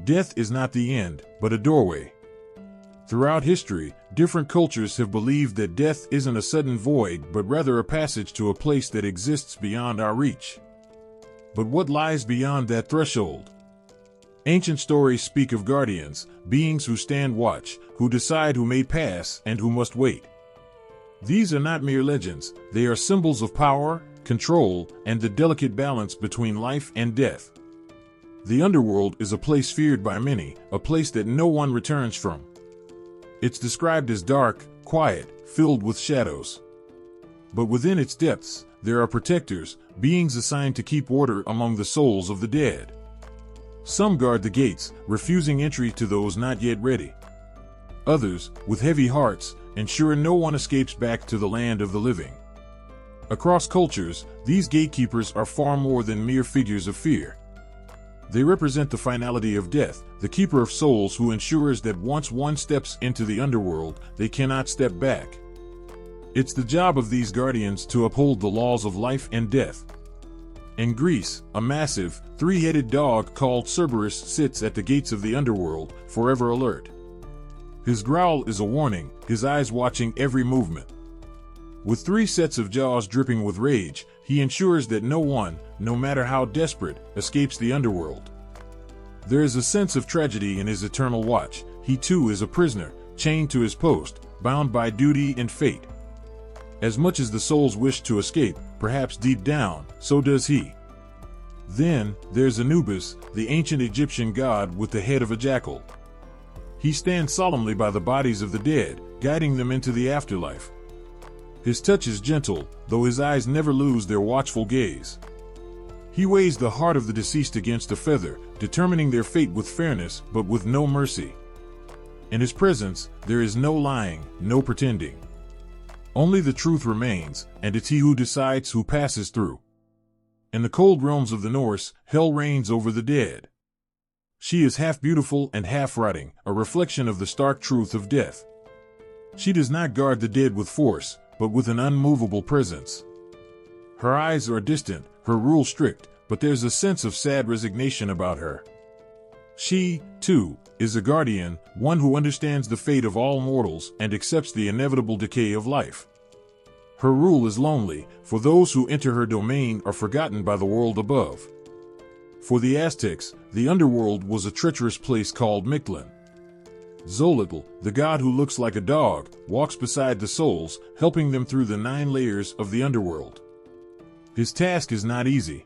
Death is not the end, but a doorway. Throughout history, different cultures have believed that death isn't a sudden void but rather a passage to a place that exists beyond our reach. But what lies beyond that threshold? Ancient stories speak of guardians, beings who stand watch, who decide who may pass and who must wait. These are not mere legends, they are symbols of power, control, and the delicate balance between life and death. The underworld is a place feared by many, a place that no one returns from. It's described as dark, quiet, filled with shadows. But within its depths, there are protectors, beings assigned to keep order among the souls of the dead. Some guard the gates, refusing entry to those not yet ready. Others, with heavy hearts, ensure no one escapes back to the land of the living. Across cultures, these gatekeepers are far more than mere figures of fear. They represent the finality of death, the keeper of souls who ensures that once one steps into the underworld, they cannot step back. It's the job of these guardians to uphold the laws of life and death. In Greece, a massive, three-headed dog called Cerberus sits at the gates of the underworld, forever alert. His growl is a warning, his eyes watching every movement. With 3 sets of jaws dripping with rage, he ensures that no one, no matter how desperate, escapes the underworld. There is a sense of tragedy in his eternal watch. He too is a prisoner, chained to his post, bound by duty and fate. As much as the souls wish to escape, perhaps deep down, so does he. Then, there's Anubis, the ancient Egyptian god with the head of a jackal. He stands solemnly by the bodies of the dead, guiding them into the afterlife. His touch is gentle, though his eyes never lose their watchful gaze. He weighs the heart of the deceased against a feather, determining their fate with fairness but with no mercy. In his presence, there is no lying, no pretending. Only the truth remains, and it's he who decides who passes through. In the cold realms of the Norse, hell reigns over the dead. She is half beautiful and half rotting, a reflection of the stark truth of death. She does not guard the dead with force, but with an unmovable presence. Her eyes are distant, her rule strict, but there's a sense of sad resignation about her. She, too, is a guardian, one who understands the fate of all mortals and accepts the inevitable decay of life. Her rule is lonely, for those who enter her domain are forgotten by the world above. For the Aztecs, the underworld was a treacherous place called Mictlan. Xolotl, the god who looks like a dog, walks beside the souls, helping them through the 9 layers of the underworld. His task is not easy.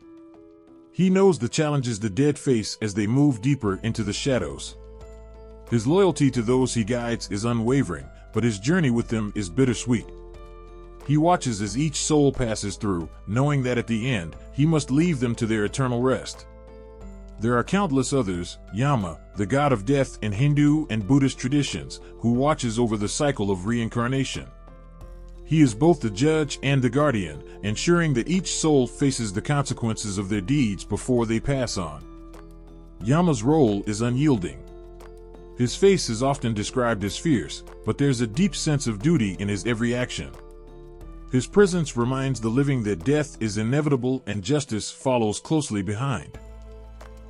He knows the challenges the dead face as they move deeper into the shadows. His loyalty to those he guides is unwavering, but his journey with them is bittersweet. He watches as each soul passes through, knowing that at the end, he must leave them to their eternal rest. There are countless others, Yama, the god of death in Hindu and Buddhist traditions, who watches over the cycle of reincarnation. He is both the judge and the guardian, ensuring that each soul faces the consequences of their deeds before they pass on. Yama's role is unyielding. His face is often described as fierce, but there's a deep sense of duty in his every action. His presence reminds the living that death is inevitable and justice follows closely behind.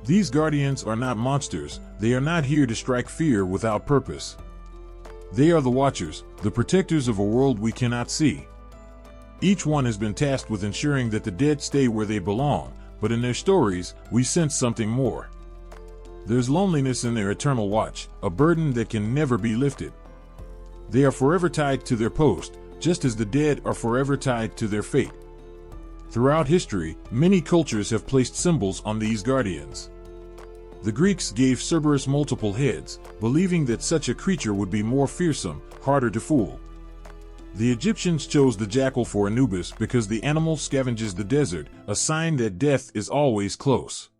These guardians are not monsters, they are not here to strike fear without purpose. They are the watchers, the protectors of a world we cannot see. Each one has been tasked with ensuring that the dead stay where they belong, but in their stories, we sense something more. There's loneliness in their eternal watch, a burden that can never be lifted. They are forever tied to their post, just as the dead are forever tied to their fate. Throughout history, many cultures have placed symbols on these guardians. The Greeks gave Cerberus multiple heads, believing that such a creature would be more fearsome, harder to fool. The Egyptians chose the jackal for Anubis because the animal scavenges the desert, a sign that death is always close.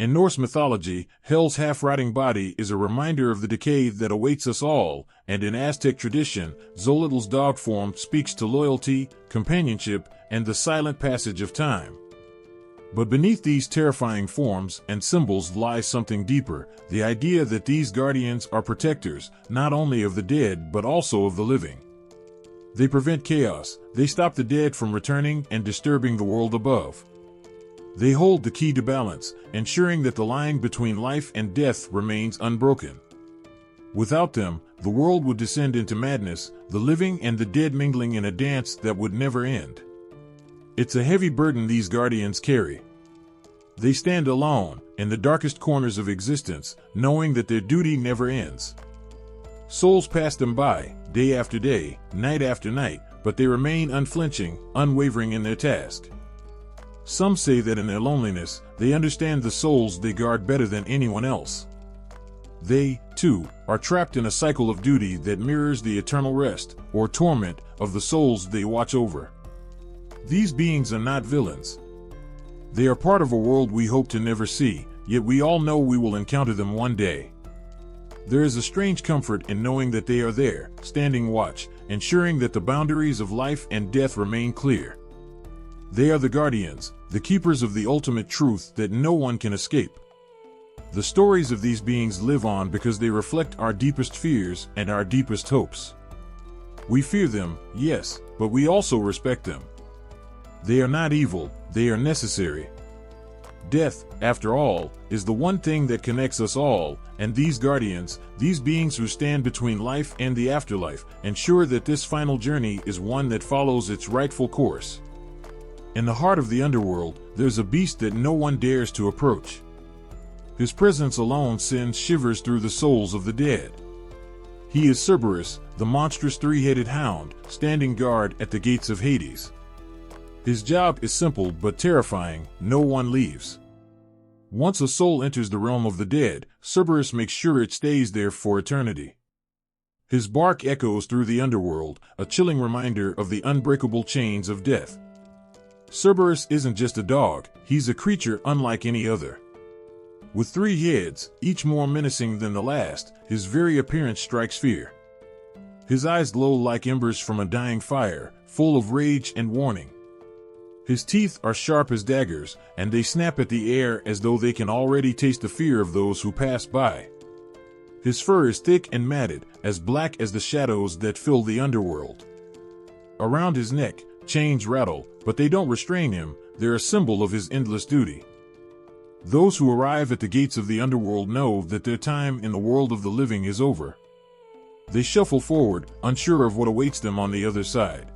In Norse mythology, Hell's half-rotting body is a reminder of the decay that awaits us all, and in Aztec tradition, Xolotl's dog form speaks to loyalty, companionship, and the silent passage of time. But beneath these terrifying forms and symbols lies something deeper, the idea that these guardians are protectors, not only of the dead but also of the living. They prevent chaos, they stop the dead from returning and disturbing the world above. They hold the key to balance, ensuring that the line between life and death remains unbroken. Without them, the world would descend into madness, the living and the dead mingling in a dance that would never end. It's a heavy burden these guardians carry. They stand alone, in the darkest corners of existence, knowing that their duty never ends. Souls pass them by, day after day, night after night, but they remain unflinching, unwavering in their task. Some say that in their loneliness, they understand the souls they guard better than anyone else. They, too, are trapped in a cycle of duty that mirrors the eternal rest, or torment, of the souls they watch over. These beings are not villains. They are part of a world we hope to never see, yet we all know we will encounter them one day. There is a strange comfort in knowing that they are there, standing watch, ensuring that the boundaries of life and death remain clear. They are the guardians, the keepers of the ultimate truth that no one can escape. The stories of these beings live on because they reflect our deepest fears and our deepest hopes. We fear them, yes, but we also respect them. They are not evil, they are necessary. Death, after all, is the one thing that connects us all, and these guardians, these beings who stand between life and the afterlife, ensure that this final journey is one that follows its rightful course. In the heart of the underworld, there's a beast that no one dares to approach. His presence alone sends shivers through the souls of the dead. He is Cerberus, the monstrous three-headed hound, standing guard at the gates of Hades. His job is simple but terrifying: no one leaves. Once a soul enters the realm of the dead, Cerberus makes sure it stays there for eternity. His bark echoes through the underworld, a chilling reminder of the unbreakable chains of death. Cerberus isn't just a dog, he's a creature unlike any other. With 3 heads, each more menacing than the last, his very appearance strikes fear. His eyes glow like embers from a dying fire, full of rage and warning. His teeth are sharp as daggers, and they snap at the air as though they can already taste the fear of those who pass by. His fur is thick and matted, as black as the shadows that fill the underworld. Around his neck, chains rattle, but they don't restrain him, they're a symbol of his endless duty. Those who arrive at the gates of the underworld know that their time in the world of the living is over. They shuffle forward, unsure of what awaits them on the other side.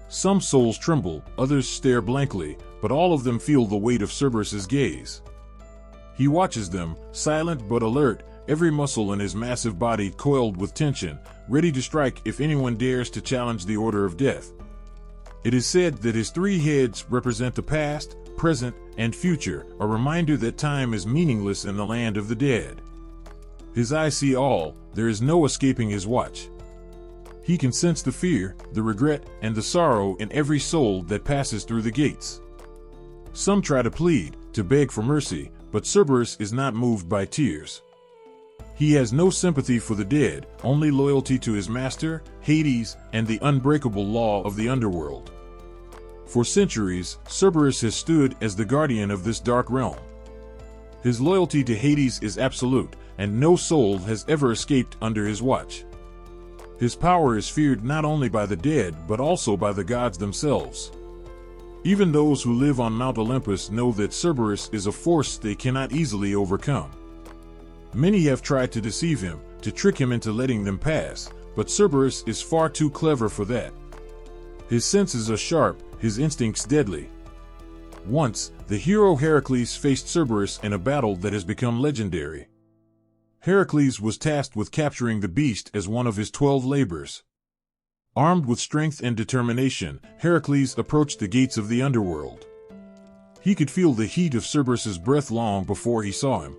Some souls tremble, others stare blankly, but all of them feel the weight of Cerberus's gaze. He watches them, silent but alert, every muscle in his massive body coiled with tension, ready to strike if anyone dares to challenge the order of death. It is said that his 3 heads represent the past, present, and future, a reminder that time is meaningless in the land of the dead. His eyes see all, there is no escaping his watch. He can sense the fear, the regret, and the sorrow in every soul that passes through the gates. Some try to plead, to beg for mercy, but Cerberus is not moved by tears. He has no sympathy for the dead, only loyalty to his master, Hades, and the unbreakable law of the underworld. For centuries, Cerberus has stood as the guardian of this dark realm. His loyalty to Hades is absolute, and no soul has ever escaped under his watch. His power is feared not only by the dead but also by the gods themselves. Even those who live on Mount Olympus know that Cerberus is a force they cannot easily overcome. Many have tried to deceive him, to trick him into letting them pass, but Cerberus is far too clever for that. His senses are sharp, his instincts deadly. Once, the hero Heracles faced Cerberus in a battle that has become legendary. Heracles was tasked with capturing the beast as one of his 12 labors. Armed with strength and determination, Heracles approached the gates of the underworld. He could feel the heat of Cerberus's breath long before he saw him.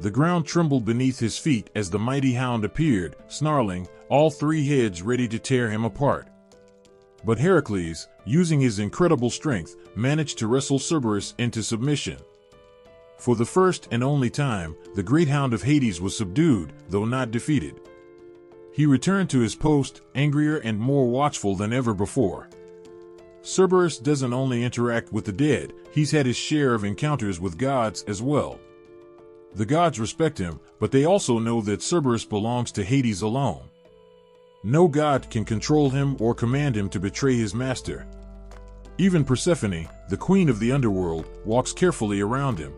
The ground trembled beneath his feet as the mighty hound appeared, snarling, all 3 heads ready to tear him apart. But Heracles, using his incredible strength, managed to wrestle Cerberus into submission. For the first and only time, the great hound of Hades was subdued, though not defeated. He returned to his post, angrier and more watchful than ever before. Cerberus doesn't only interact with the dead, he's had his share of encounters with gods as well. The gods respect him, but they also know that Cerberus belongs to Hades alone. No god can control him or command him to betray his master. Even Persephone, the queen of the underworld, walks carefully around him.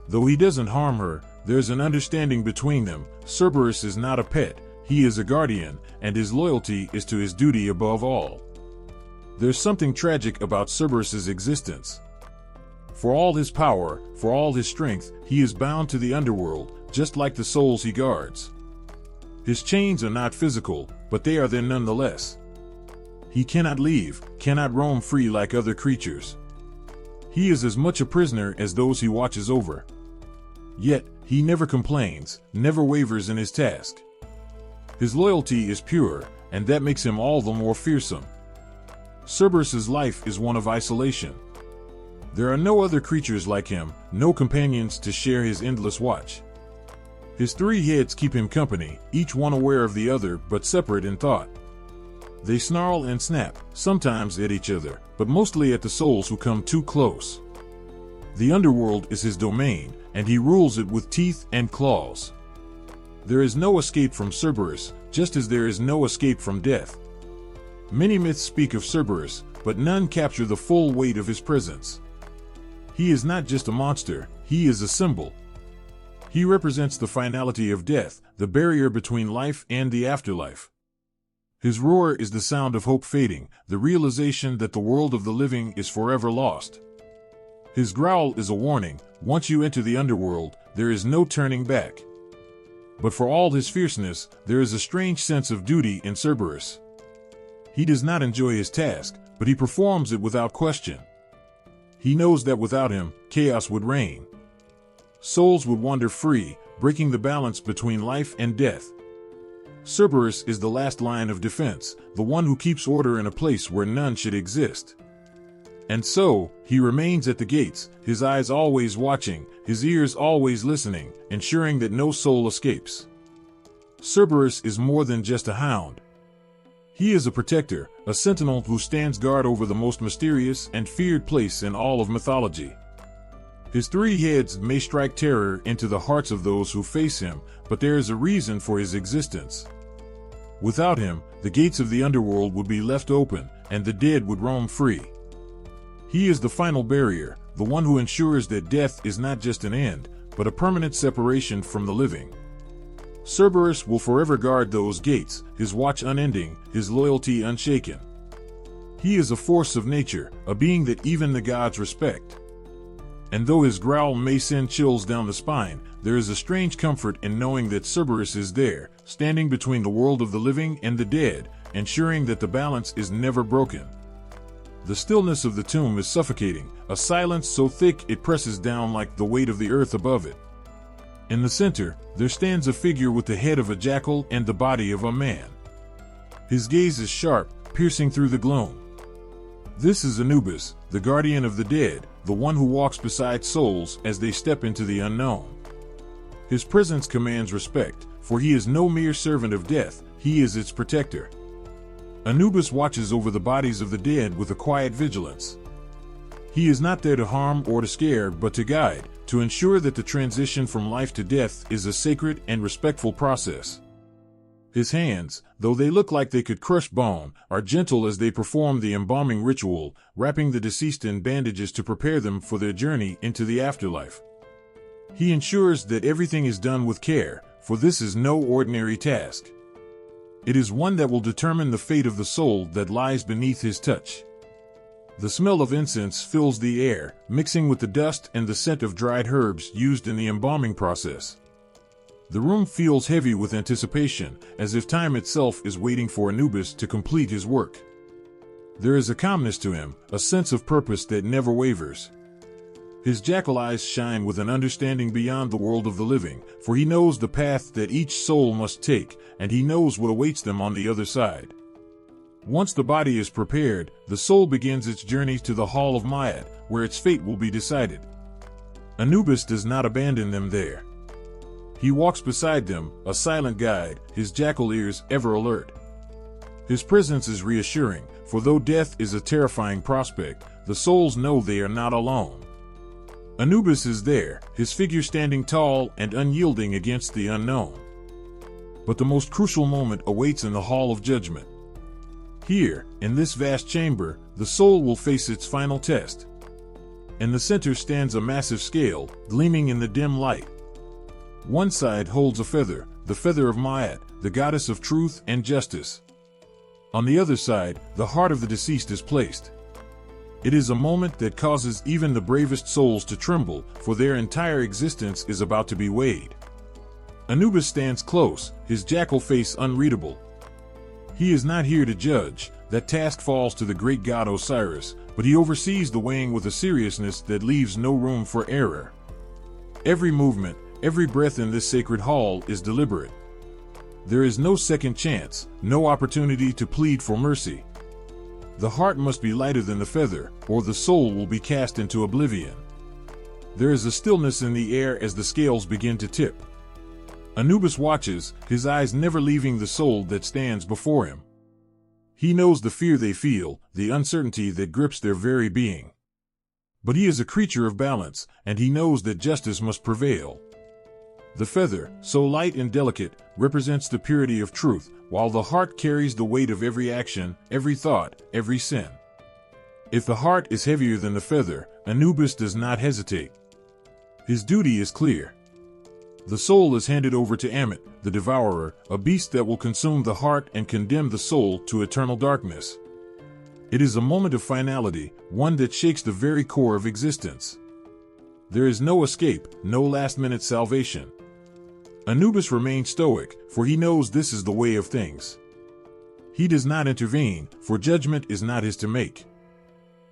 Though he doesn't harm her, there's an understanding between them. Cerberus is not a pet, he is a guardian, and his loyalty is to his duty above all. There's something tragic about Cerberus's existence. For all his power, for all his strength, he is bound to the underworld, just like the souls he guards. His chains are not physical, but they are there nonetheless. He cannot leave, cannot roam free like other creatures. He is as much a prisoner as those he watches over. Yet, he never complains, never wavers in his task. His loyalty is pure, and that makes him all the more fearsome. Cerberus's life is one of isolation. There are no other creatures like him, no companions to share his endless watch. His three heads keep him company, each one aware of the other but separate in thought. They snarl and snap, sometimes at each other, but mostly at the souls who come too close. The underworld is his domain, and he rules it with teeth and claws. There is no escape from Cerberus, just as there is no escape from death. Many myths speak of Cerberus, but none capture the full weight of his presence. He is not just a monster, he is a symbol. He represents the finality of death, the barrier between life and the afterlife. His roar is the sound of hope fading, the realization that the world of the living is forever lost. His growl is a warning, once you enter the underworld, there is no turning back. But for all his fierceness, there is a strange sense of duty in Cerberus. He does not enjoy his task, but he performs it without question. He knows that without him, chaos would reign. Souls would wander free, breaking the balance between life and death. Cerberus is the last line of defense, the one who keeps order in a place where none should exist. And so, he remains at the gates, his eyes always watching, his ears always listening, ensuring that no soul escapes. Cerberus is more than just a hound. He is a protector, a sentinel who stands guard over the most mysterious and feared place in all of mythology. His three heads may strike terror into the hearts of those who face him, but there is a reason for his existence. Without him, the gates of the underworld would be left open, and the dead would roam free. He is the final barrier, the one who ensures that death is not just an end, but a permanent separation from the living. Cerberus will forever guard those gates, his watch unending, his loyalty unshaken. He is a force of nature, a being that even the gods respect. And though his growl may send chills down the spine, there is a strange comfort in knowing that Cerberus is there, standing between the world of the living and the dead, ensuring that the balance is never broken. The stillness of the tomb is suffocating, a silence so thick it presses down like the weight of the earth above it. In the center, there stands a figure with the head of a jackal and the body of a man. His gaze is sharp, piercing through the gloom. This is Anubis, the guardian of the dead, the one who walks beside souls as they step into the unknown. His presence commands respect, for he is no mere servant of death, he is its protector. Anubis watches over the bodies of the dead with a quiet vigilance. He is not there to harm or to scare, but to guide, to ensure that the transition from life to death is a sacred and respectful process. His hands, though they look like they could crush bone, are gentle as they perform the embalming ritual, wrapping the deceased in bandages to prepare them for their journey into the afterlife. He ensures that everything is done with care, for this is no ordinary task. It is one that will determine the fate of the soul that lies beneath his touch. The smell of incense fills the air, mixing with the dust and the scent of dried herbs used in the embalming process. The room feels heavy with anticipation, as if time itself is waiting for Anubis to complete his work. There is a calmness to him, a sense of purpose that never wavers. His jackal eyes shine with an understanding beyond the world of the living, for he knows the path that each soul must take, and he knows what awaits them on the other side. Once the body is prepared, the soul begins its journey to the Hall of Ma'at, where its fate will be decided. Anubis does not abandon them there. He walks beside them, a silent guide, his jackal ears ever alert. His presence is reassuring, for though death is a terrifying prospect, the souls know they are not alone. Anubis is there, his figure standing tall and unyielding against the unknown. But the most crucial moment awaits in the Hall of Judgment. Here, in this vast chamber, the soul will face its final test. In the center stands a massive scale, gleaming in the dim light. One side holds a feather, the feather of Maat, the goddess of truth and justice. On the other side, the heart of the deceased is placed. It is a moment that causes even the bravest souls to tremble, for their entire existence is about to be weighed. Anubis stands close, his jackal face unreadable. He is not here to judge, that task falls to the great god Osiris, but he oversees the weighing with a seriousness that leaves no room for error. Every movement, every breath in this sacred hall is deliberate. There is no second chance, no opportunity to plead for mercy. The heart must be lighter than the feather, or the soul will be cast into oblivion. There is a stillness in the air as the scales begin to tip. Anubis watches, his eyes never leaving the soul that stands before him. He knows the fear they feel, the uncertainty that grips their very being. But he is a creature of balance, and he knows that justice must prevail. The feather, so light and delicate, represents the purity of truth, while the heart carries the weight of every action, every thought, every sin. If the heart is heavier than the feather, Anubis does not hesitate. His duty is clear. The soul is handed over to Ammit, the devourer, a beast that will consume the heart and condemn the soul to eternal darkness. It is a moment of finality, one that shakes the very core of existence. There is no escape, no last-minute salvation. Anubis remains stoic, for he knows this is the way of things. He does not intervene, for judgment is not his to make.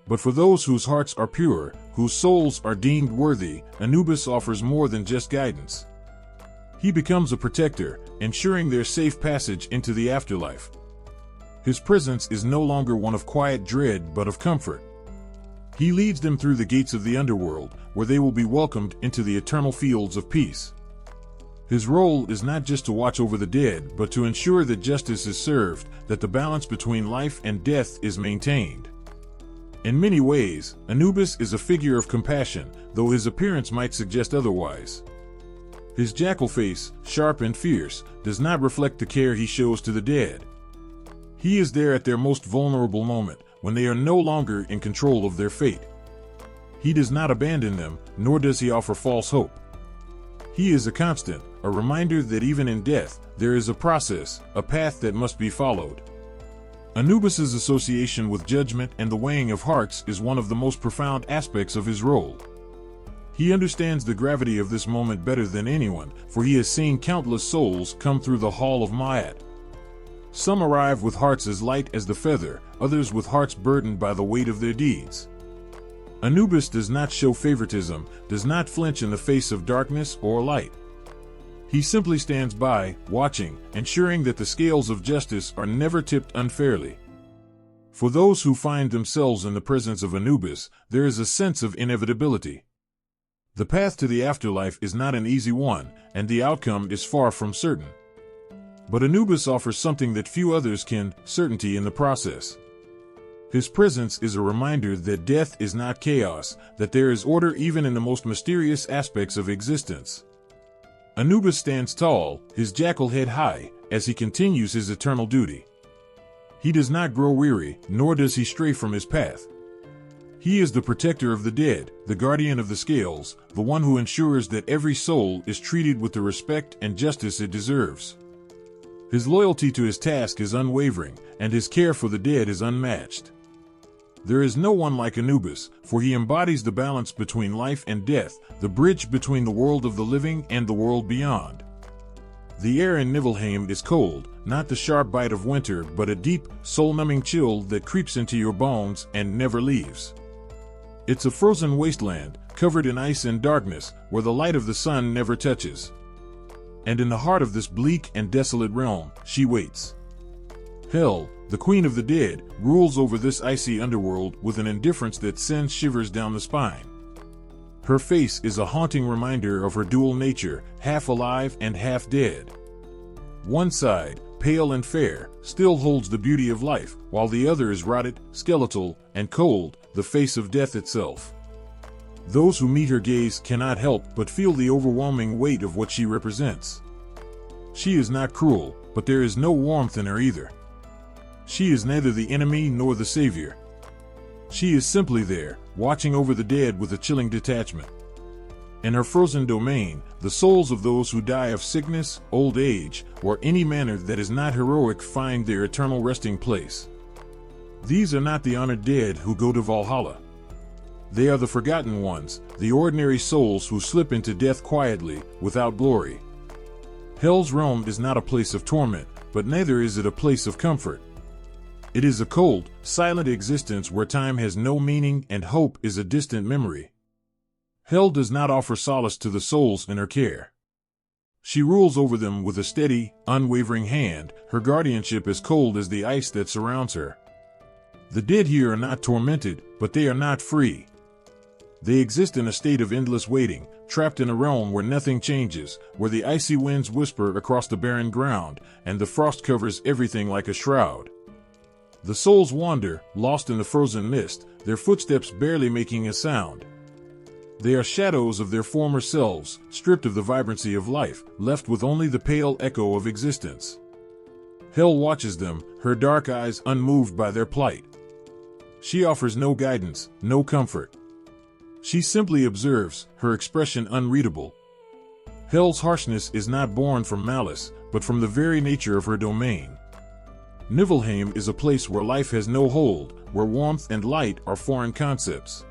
But for those whose hearts are pure, whose souls are deemed worthy, Anubis offers more than just guidance. He becomes a protector, ensuring their safe passage into the afterlife. His presence is no longer one of quiet dread but of comfort. He leads them through the gates of the underworld, where they will be welcomed into the eternal fields of peace. His role is not just to watch over the dead, but to ensure that justice is served, that the balance between life and death is maintained. In many ways, Anubis is a figure of compassion, though his appearance might suggest otherwise. His jackal face, sharp and fierce, does not reflect the care he shows to the dead. He is there at their most vulnerable moment, when they are no longer in control of their fate. He does not abandon them, nor does he offer false hope. He is a constant, a reminder that even in death, there is a process, a path that must be followed. Anubis's association with judgment and the weighing of hearts is one of the most profound aspects of his role. He understands the gravity of this moment better than anyone, for he has seen countless souls come through the Hall of Maat. Some arrive with hearts as light as the feather, others with hearts burdened by the weight of their deeds. Anubis does not show favoritism, does not flinch in the face of darkness or light. He simply stands by, watching, ensuring that the scales of justice are never tipped unfairly. For those who find themselves in the presence of Anubis, there is a sense of inevitability. The path to the afterlife is not an easy one, and the outcome is far from certain. But Anubis offers something that few others can, certainty in the process. His presence is a reminder that death is not chaos, that there is order even in the most mysterious aspects of existence. Anubis stands tall, his jackal head high, as he continues his eternal duty. He does not grow weary, nor does he stray from his path. He is the protector of the dead, the guardian of the scales, the one who ensures that every soul is treated with the respect and justice it deserves. His loyalty to his task is unwavering, and his care for the dead is unmatched. There is no one like Anubis, for he embodies the balance between life and death, the bridge between the world of the living and the world beyond. The air in Niflheim is cold, not the sharp bite of winter, but a deep, soul-numbing chill that creeps into your bones and never leaves. It's a frozen wasteland, covered in ice and darkness, where the light of the sun never touches. And in the heart of this bleak and desolate realm, she waits. Hel, the queen of the dead, rules over this icy underworld with an indifference that sends shivers down the spine. Her face is a haunting reminder of her dual nature, half alive and half dead. One side, pale and fair, still holds the beauty of life, while the other is rotted, skeletal, and cold, the face of death itself. Those who meet her gaze cannot help but feel the overwhelming weight of what she represents. She is not cruel, but there is no warmth in her either. She is neither the enemy nor the savior. She is simply there, watching over the dead with a chilling detachment. In her frozen domain, the souls of those who die of sickness, old age, or any manner that is not heroic find their eternal resting place. These are not the honored dead who go to Valhalla. They are the forgotten ones, the ordinary souls who slip into death quietly, without glory. Hell's realm is not a place of torment, but neither is it a place of comfort. It is a cold, silent existence where time has no meaning and hope is a distant memory. Hell does not offer solace to the souls in her care. She rules over them with a steady, unwavering hand, her guardianship as cold as the ice that surrounds her. The dead here are not tormented, but they are not free. They exist in a state of endless waiting, trapped in a realm where nothing changes, where the icy winds whisper across the barren ground, and the frost covers everything like a shroud. The souls wander, lost in the frozen mist, their footsteps barely making a sound. They are shadows of their former selves, stripped of the vibrancy of life, left with only the pale echo of existence. Hell watches them, her dark eyes unmoved by their plight. She offers no guidance, no comfort. She simply observes, her expression unreadable. Hell's harshness is not born from malice, but from the very nature of her domain. Niflheim is a place where life has no hold, where warmth and light are foreign concepts.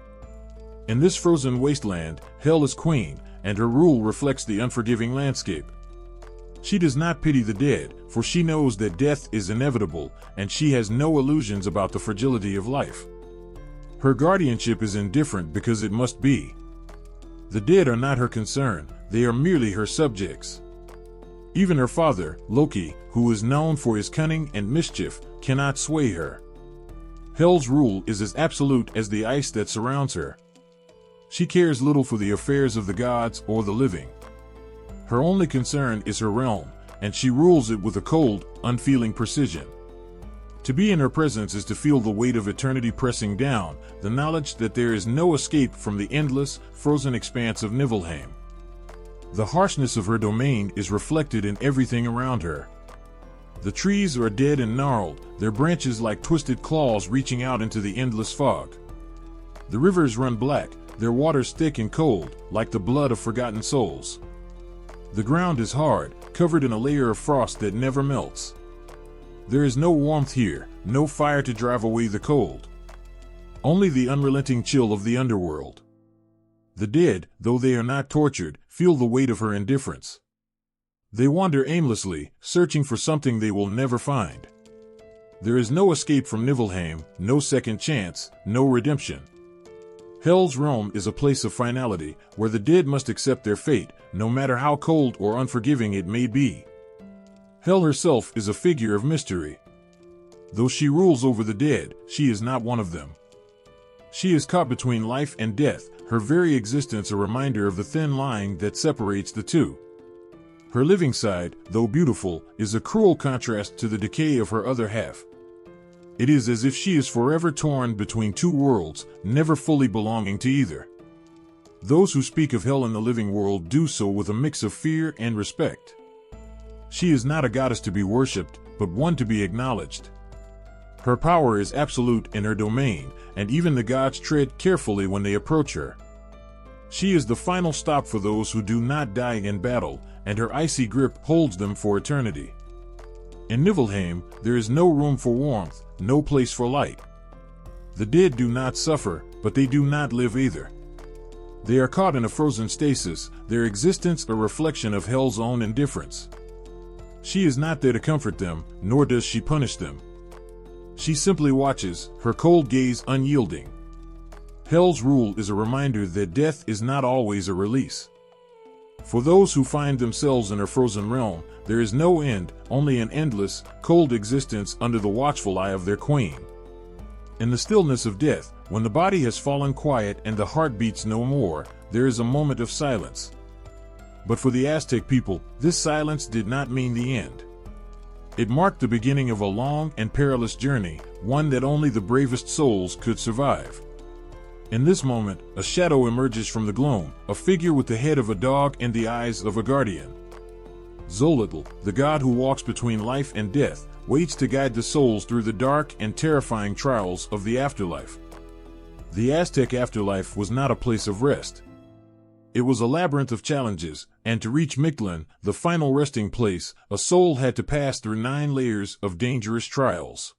In this frozen wasteland, Hell is queen, and her rule reflects the unforgiving landscape. She does not pity the dead, for she knows that death is inevitable, and she has no illusions about the fragility of life. Her guardianship is indifferent because it must be. The dead are not her concern, they are merely her subjects. Even her father, Loki, who is known for his cunning and mischief, cannot sway her. Hell's rule is as absolute as the ice that surrounds her. She cares little for the affairs of the gods or the living. Her only concern is her realm, and she rules it with a cold, unfeeling precision. To be in her presence is to feel the weight of eternity pressing down, the knowledge that there is no escape from the endless, frozen expanse of Niflheim. The harshness of her domain is reflected in everything around her. The trees are dead and gnarled, their branches like twisted claws reaching out into the endless fog. The rivers run black, their waters thick and cold, like the blood of forgotten souls. The ground is hard, covered in a layer of frost that never melts. There is no warmth here, no fire to drive away the cold. Only the unrelenting chill of the underworld. The dead, though they are not tortured, feel the weight of her indifference. They wander aimlessly, searching for something they will never find. There is no escape from Niflheim, no second chance, no redemption. Hell's realm is a place of finality, where the dead must accept their fate, no matter how cold or unforgiving it may be. Hell herself is a figure of mystery. Though she rules over the dead, she is not one of them. She is caught between life and death, her very existence a reminder of the thin line that separates the two. Her living side, though beautiful, is a cruel contrast to the decay of her other half. It is as if she is forever torn between two worlds, never fully belonging to either. Those who speak of hell in the living world do so with a mix of fear and respect. She is not a goddess to be worshipped, but one to be acknowledged. Her power is absolute in her domain, and even the gods tread carefully when they approach her. She is the final stop for those who do not die in battle, and her icy grip holds them for eternity. In Niflheim, there is no room for warmth, no place for light. The dead do not suffer, but they do not live either. They are caught in a frozen stasis, their existence a reflection of Hell's own indifference. She is not there to comfort them, nor does she punish them. She simply watches, her cold gaze unyielding. Hell's rule is a reminder that death is not always a release. For those who find themselves in her frozen realm, there is no end, only an endless, cold existence under the watchful eye of their queen. In the stillness of death, when the body has fallen quiet and the heart beats no more, there is a moment of silence. But for the Aztec people, this silence did not mean the end. It marked the beginning of a long and perilous journey, one that only the bravest souls could survive. In this moment, a shadow emerges from the gloom, a figure with the head of a dog and the eyes of a guardian. Xolotl, the god who walks between life and death, waits to guide the souls through the dark and terrifying trials of the afterlife. the Aztec afterlife was not a place of rest. It was a labyrinth of challenges, and to reach Mictlan, the final resting place, a soul had to pass through 9 layers of dangerous trials.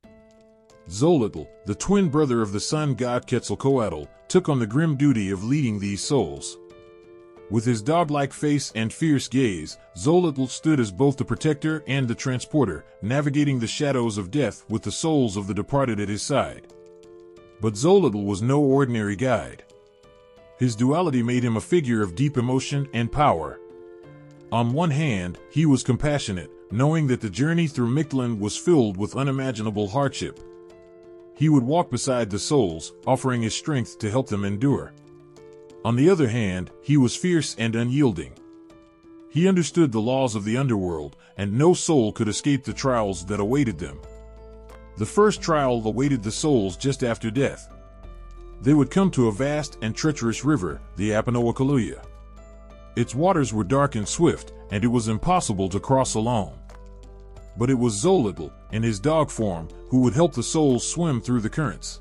Xolotl, the twin brother of the sun god Quetzalcoatl, took on the grim duty of leading these souls. With his dog-like face and fierce gaze, Xolotl stood as both the protector and the transporter, navigating the shadows of death with the souls of the departed at his side. But Xolotl was no ordinary guide. His duality made him a figure of deep emotion and power. On one hand, he was compassionate, knowing that the journey through Mictlan was filled with unimaginable hardship. He would walk beside the souls, offering his strength to help them endure. On the other hand, he was fierce and unyielding. He understood the laws of the underworld, and no soul could escape the trials that awaited them. The first trial awaited the souls just after death. They would come to a vast and treacherous river, the Apanoakaluya. Its waters were dark and swift, and it was impossible to cross alone. But it was Xolotl, in his dog form, who would help the souls swim through the currents.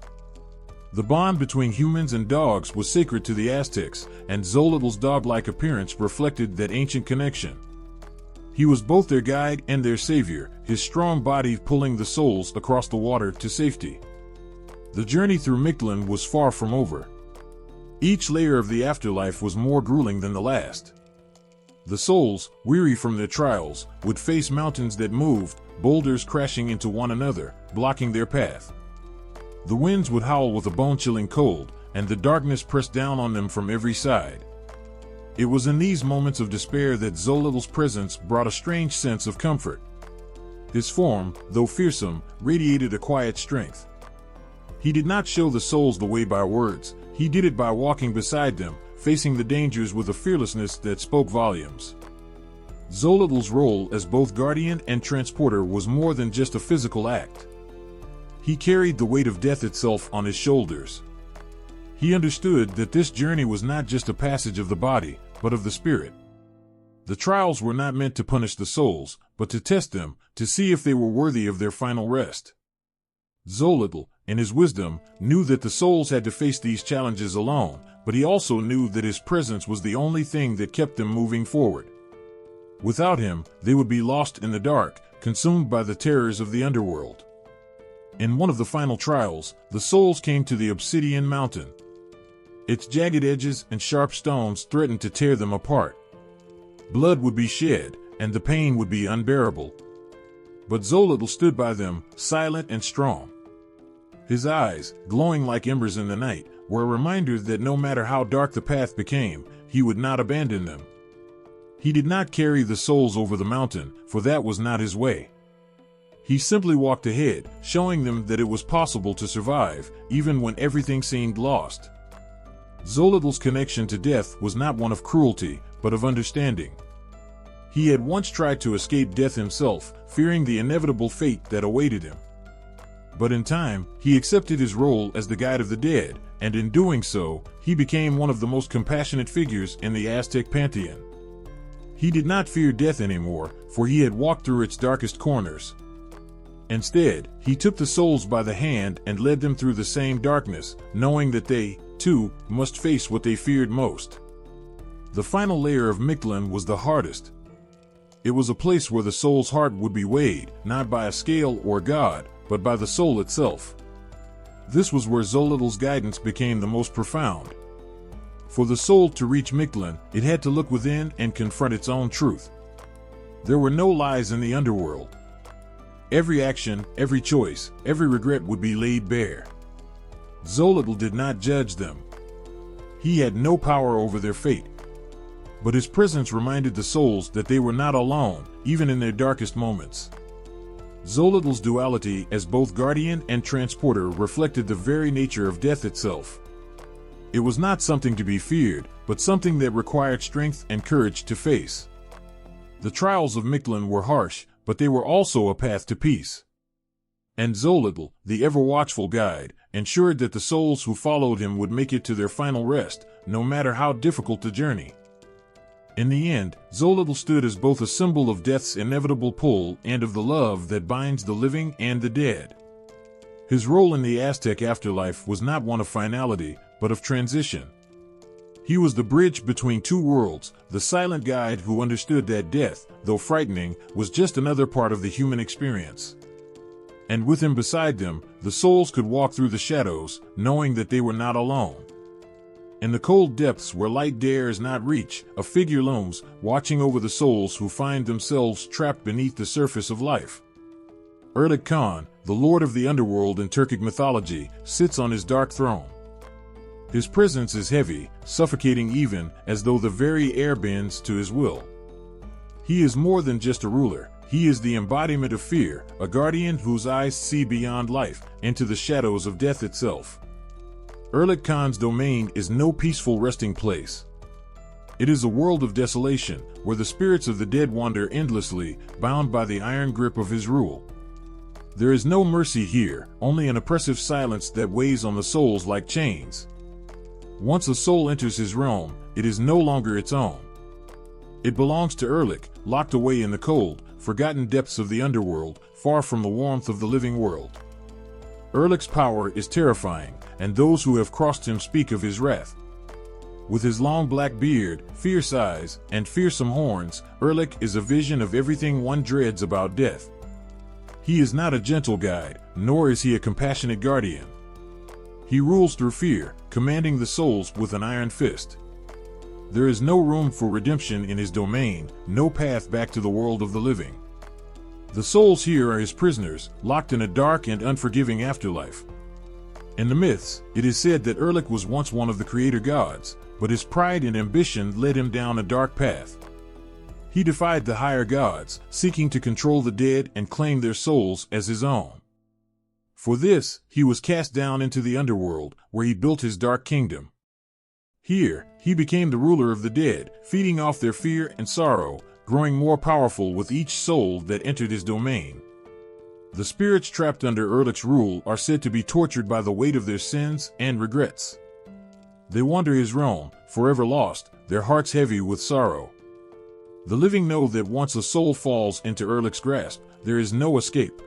The bond between humans and dogs was sacred to the Aztecs, and Xolotl's dog-like appearance reflected that ancient connection. He was both their guide and their savior, his strong body pulling the souls across the water to safety. The journey through Mictlan was far from over. Each layer of the afterlife was more grueling than the last. The souls, weary from their trials, would face mountains that moved, boulders crashing into one another, blocking their path. The winds would howl with a bone-chilling cold, and the darkness pressed down on them from every side. It was in these moments of despair that Xolotl's presence brought a strange sense of comfort. His form, though fearsome, radiated a quiet strength. He did not show the souls the way by words, he did it by walking beside them, facing the dangers with a fearlessness that spoke volumes. Xolotl's role as both guardian and transporter was more than just a physical act. He carried the weight of death itself on his shoulders. He understood that this journey was not just a passage of the body, but of the spirit. The trials were not meant to punish the souls, but to test them, to see if they were worthy of their final rest. Xolotl, in his wisdom, knew that the souls had to face these challenges alone, but he also knew that his presence was the only thing that kept them moving forward. Without him, they would be lost in the dark, consumed by the terrors of the underworld. In one of the final trials, the souls came to the Obsidian Mountain. Its jagged edges and sharp stones threatened to tear them apart. Blood would be shed, and the pain would be unbearable. But Xolotl stood by them, silent and strong. His eyes, glowing like embers in the night, were a reminder that no matter how dark the path became, he would not abandon them. He did not carry the souls over the mountain, for that was not his way. He simply walked ahead, showing them that it was possible to survive, even when everything seemed lost. Xolotl's connection to death was not one of cruelty, but of understanding. He had once tried to escape death himself, fearing the inevitable fate that awaited him. But in time, he accepted his role as the guide of the dead, and in doing so, he became one of the most compassionate figures in the Aztec pantheon. He did not fear death anymore, for he had walked through its darkest corners. Instead, he took the souls by the hand and led them through the same darkness, knowing that they, too, must face what they feared most. The final layer of Mictlan was the hardest. It was a place where the soul's heart would be weighed, not by a scale or god, but by the soul itself. This was where Xolotl's guidance became the most profound. For the soul to reach Mictlan, it had to look within and confront its own truth. There were no lies in the underworld. Every action, every choice, every regret would be laid bare. Xolotl did not judge them. He had no power over their fate. But his presence reminded the souls that they were not alone, even in their darkest moments. Xolotl's duality as both guardian and transporter reflected the very nature of death itself. It was not something to be feared, but something that required strength and courage to face. The trials of Mictlan were harsh, but they were also a path to peace. And Xolotl, the ever-watchful guide, ensured that the souls who followed him would make it to their final rest, no matter how difficult the journey. In the end, Xolotl stood as both a symbol of death's inevitable pull and of the love that binds the living and the dead. His role in the Aztec afterlife was not one of finality, but of transition. He was the bridge between two worlds, the silent guide who understood that death, though frightening, was just another part of the human experience. And with him beside them, the souls could walk through the shadows, knowing that they were not alone. In the cold depths where light dares not reach, a figure looms, watching over the souls who find themselves trapped beneath the surface of life. Erlik Khan, the lord of the underworld in Turkic mythology, sits on his dark throne. His presence is heavy, suffocating even, as though the very air bends to his will. He is more than just a ruler, he is the embodiment of fear, a guardian whose eyes see beyond life, into the shadows of death itself. Erlik Khan's domain is no peaceful resting place. It is a world of desolation, where the spirits of the dead wander endlessly, bound by the iron grip of his rule. There is no mercy here, only an oppressive silence that weighs on the souls like chains. Once a soul enters his realm, it is no longer its own. It belongs to Erlik, locked away in the cold, forgotten depths of the underworld, far from the warmth of the living world. Erlik's power is terrifying, and those who have crossed him speak of his wrath. With his long black beard, fierce eyes, and fearsome horns, Erlik is a vision of everything one dreads about death. He is not a gentle guide, nor is he a compassionate guardian. He rules through fear, commanding the souls with an iron fist. There is no room for redemption in his domain, no path back to the world of the living. The souls here are his prisoners, locked in a dark and unforgiving afterlife. In the myths, it is said that Erlik was once one of the creator gods, but his pride and ambition led him down a dark path. He defied the higher gods, seeking to control the dead and claim their souls as his own. For this, he was cast down into the underworld, where he built his dark kingdom. Here, he became the ruler of the dead, feeding off their fear and sorrow, growing more powerful with each soul that entered his domain. The spirits trapped under Erlik's rule are said to be tortured by the weight of their sins and regrets. They wander his realm, forever lost, their hearts heavy with sorrow. The living know that once a soul falls into Erlik's grasp, there is no escape.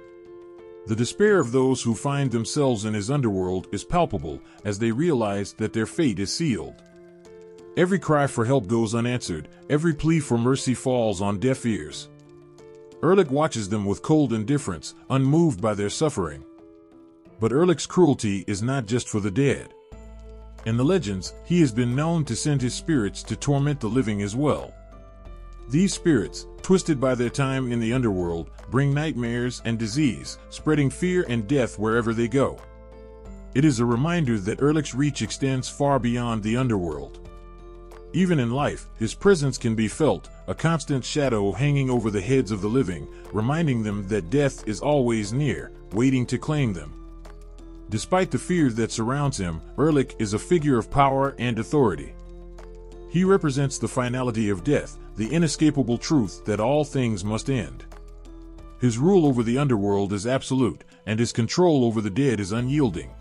The despair of those who find themselves in his underworld is palpable as they realize that their fate is sealed. Every cry for help goes unanswered, every plea for mercy falls on deaf ears. Erlik watches them with cold indifference, unmoved by their suffering. But Erlik's cruelty is not just for the dead. In the legends, he has been known to send his spirits to torment the living as well. These spirits, twisted by their time in the underworld, bring nightmares and disease, spreading fear and death wherever they go. It is a reminder that Erlik's reach extends far beyond the underworld. Even in life, his presence can be felt, a constant shadow hanging over the heads of the living, reminding them that death is always near, waiting to claim them. Despite the fear that surrounds him, Erlik is a figure of power and authority. He represents the finality of death, the inescapable truth that all things must end. His rule over the underworld is absolute, and his control over the dead is unyielding.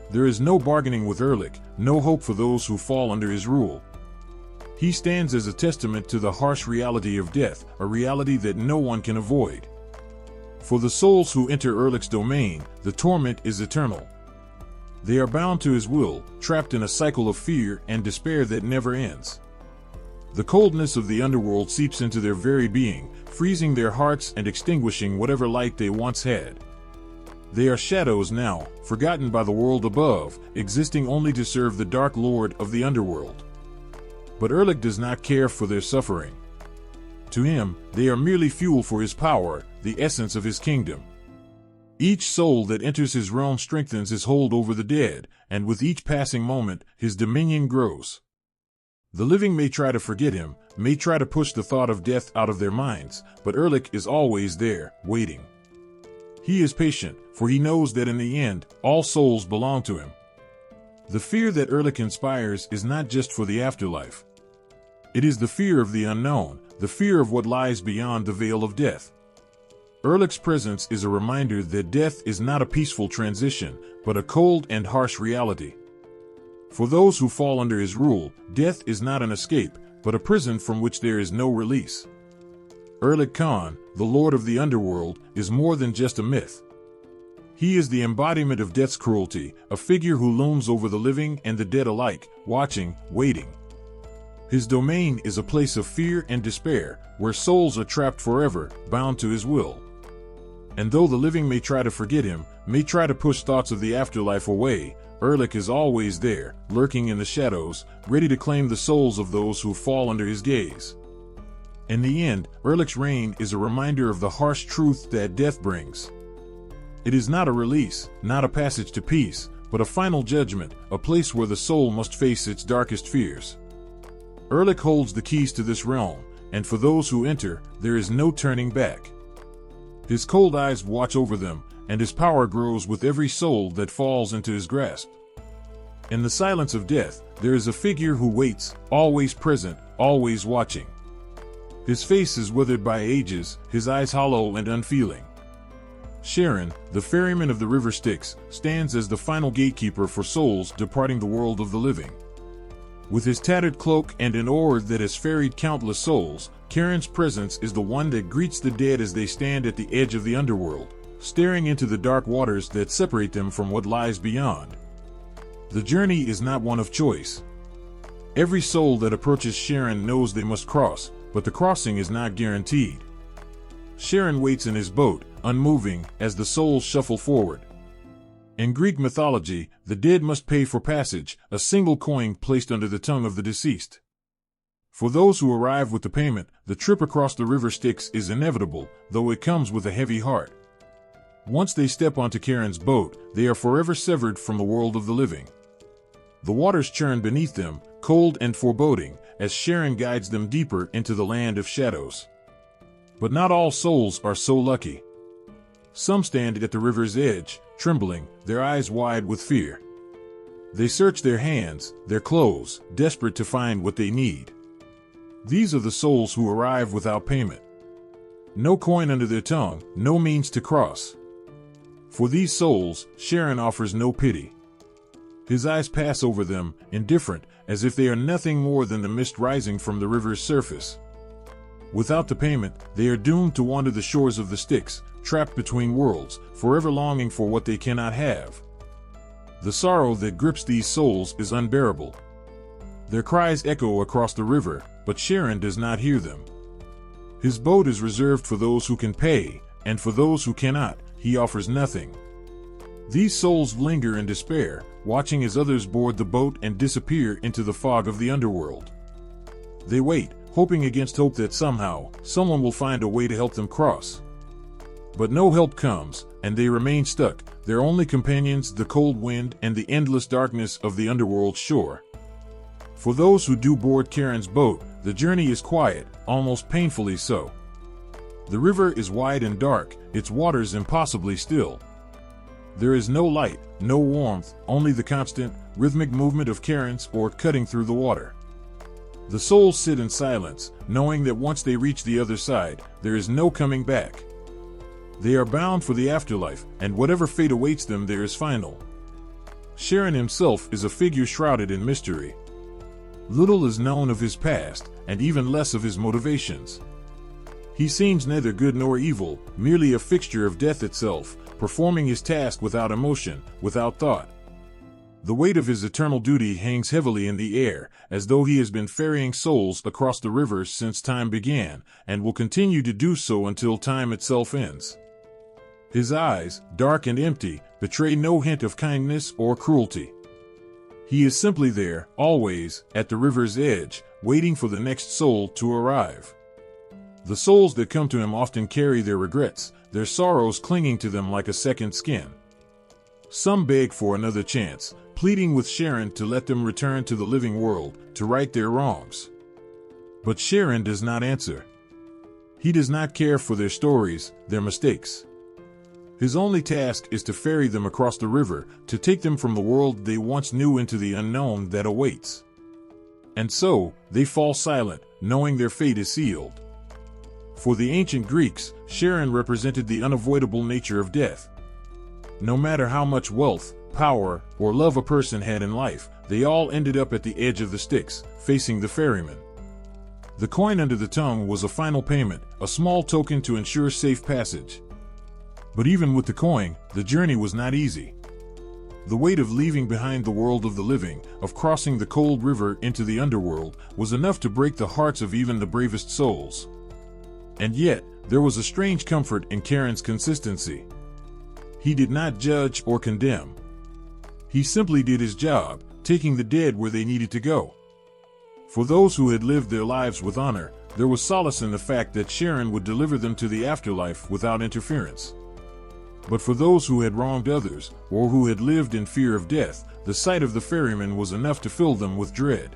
There is no bargaining with Erlik, no hope for those who fall under his rule. He stands as a testament to the harsh reality of death, a reality that no one can avoid. For the souls who enter Erlik's domain, the torment is eternal. They are bound to his will, trapped in a cycle of fear and despair that never ends. The coldness of the underworld seeps into their very being, freezing their hearts and extinguishing whatever light they once had. They are shadows now, forgotten by the world above, existing only to serve the dark lord of the underworld. But Erlik does not care for their suffering. To him, they are merely fuel for his power, the essence of his kingdom. Each soul that enters his realm strengthens his hold over the dead, and with each passing moment, his dominion grows. The living may try to forget him, may try to push the thought of death out of their minds, but Erlik is always there, waiting. He is patient, for he knows that in the end, all souls belong to him. The fear that Erlik inspires is not just for the afterlife. It is the fear of the unknown, the fear of what lies beyond the veil of death. Erlik's presence is a reminder that death is not a peaceful transition, but a cold and harsh reality. For those who fall under his rule, death is not an escape, but a prison from which there is no release. Erlik Khan, the lord of the underworld, is more than just a myth. He is the embodiment of death's cruelty, a figure who looms over the living and the dead alike, watching, waiting. His domain is a place of fear and despair, where souls are trapped forever, bound to his will. And though the living may try to forget him, may try to push thoughts of the afterlife away, Erlik is always there, lurking in the shadows, ready to claim the souls of those who fall under his gaze. In the end, Erlik's reign is a reminder of the harsh truth that death brings. It is not a release, not a passage to peace, but a final judgment, a place where the soul must face its darkest fears. Erlik holds the keys to this realm, and for those who enter, there is no turning back. His cold eyes watch over them, and his power grows with every soul that falls into his grasp. In the silence of death, there is a figure who waits, always present, always watching. His face is withered by ages, his eyes hollow and unfeeling. Charon, the ferryman of the River Styx, stands as the final gatekeeper for souls departing the world of the living. With his tattered cloak and an oar that has ferried countless souls, Charon's presence is the one that greets the dead as they stand at the edge of the underworld, staring into the dark waters that separate them from what lies beyond. The journey is not one of choice. Every soul that approaches Charon knows they must cross, but the crossing is not guaranteed. Charon waits in his boat, unmoving, as the souls shuffle forward. In Greek mythology, the dead must pay for passage, a single coin placed under the tongue of the deceased. For those who arrive with the payment, the trip across the River Styx is inevitable, though it comes with a heavy heart. Once they step onto Charon's boat, they are forever severed from the world of the living. The waters churn beneath them, cold and foreboding, as Charon guides them deeper into the land of shadows. But not all souls are so lucky. Some stand at the river's edge, trembling, their eyes wide with fear. They search their hands, their clothes, desperate to find what they need. These are the souls who arrive without payment. No coin under their tongue, no means to cross. For these souls, Charon offers no pity. His eyes pass over them, indifferent, as if they are nothing more than the mist rising from the river's surface. Without the payment, they are doomed to wander the shores of the Styx, trapped between worlds, forever longing for what they cannot have. The sorrow that grips these souls is unbearable. Their cries echo across the river, but Charon does not hear them. His boat is reserved for those who can pay, and for those who cannot, he offers nothing. These souls linger in despair, watching as others board the boat and disappear into the fog of the underworld. They wait, hoping against hope that somehow, someone will find a way to help them cross. But no help comes, and they remain stuck, their only companions the cold wind and the endless darkness of the underworld shore. For those who do board Charon's boat, the journey is quiet, almost painfully so. The river is wide and dark, its waters impossibly still. There is no light, no warmth, only the constant, rhythmic movement of Charon's oar cutting through the water. The souls sit in silence, knowing that once they reach the other side, there is no coming back. They are bound for the afterlife, and whatever fate awaits them there is final. Charon himself is a figure shrouded in mystery. Little is known of his past, and even less of his motivations. He seems neither good nor evil, merely a fixture of death itself, performing his task without emotion, without thought. The weight of his eternal duty hangs heavily in the air, as though he has been ferrying souls across the river since time began, and will continue to do so until time itself ends. His eyes, dark and empty, betray no hint of kindness or cruelty. He is simply there, always, at the river's edge, waiting for the next soul to arrive. The souls that come to him often carry their regrets, their sorrows clinging to them like a second skin. Some beg for another chance, pleading with Charon to let them return to the living world, to right their wrongs. But Charon does not answer. He does not care for their stories, their mistakes. His only task is to ferry them across the river, to take them from the world they once knew into the unknown that awaits. And so, they fall silent, knowing their fate is sealed. For the ancient Greeks, Charon represented the unavoidable nature of death. No matter how much wealth, power, or love a person had in life, they all ended up at the edge of the Styx, facing the ferryman. The coin under the tongue was a final payment, a small token to ensure safe passage. But even with the coin, the journey was not easy. The weight of leaving behind the world of the living, of crossing the cold river into the underworld, was enough to break the hearts of even the bravest souls. And yet, there was a strange comfort in Charon's consistency. He did not judge or condemn. He simply did his job, taking the dead where they needed to go. For those who had lived their lives with honor, there was solace in the fact that Charon would deliver them to the afterlife without interference. But for those who had wronged others, or who had lived in fear of death, the sight of the ferryman was enough to fill them with dread.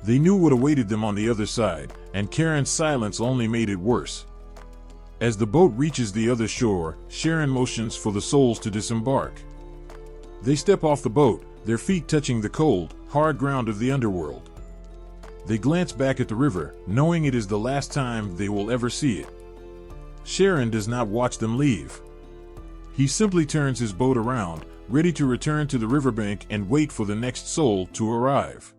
They knew what awaited them on the other side, and Charon's silence only made it worse. As the boat reaches the other shore, Charon motions for the souls to disembark. They step off the boat, their feet touching the cold, hard ground of the underworld. They glance back at the river, knowing it is the last time they will ever see it. Charon does not watch them leave. He simply turns his boat around, ready to return to the riverbank and wait for the next soul to arrive.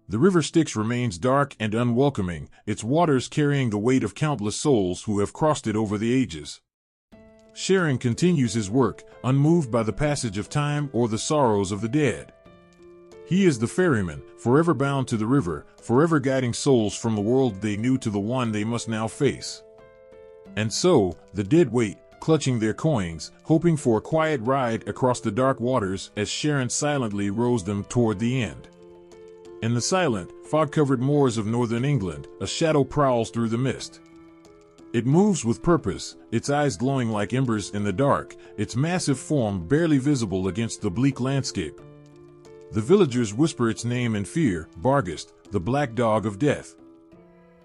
The River Styx remains dark and unwelcoming, its waters carrying the weight of countless souls who have crossed it over the ages. Charon continues his work, unmoved by the passage of time or the sorrows of the dead. He is the ferryman, forever bound to the river, forever guiding souls from the world they knew to the one they must now face. And so, the dead wait, clutching their coins, hoping for a quiet ride across the dark waters as Charon silently rows them toward the end. In the silent, fog-covered moors of northern England, a shadow prowls through the mist. It moves with purpose, its eyes glowing like embers in the dark, its massive form barely visible against the bleak landscape. The villagers whisper its name in fear, Barghest, the black dog of death.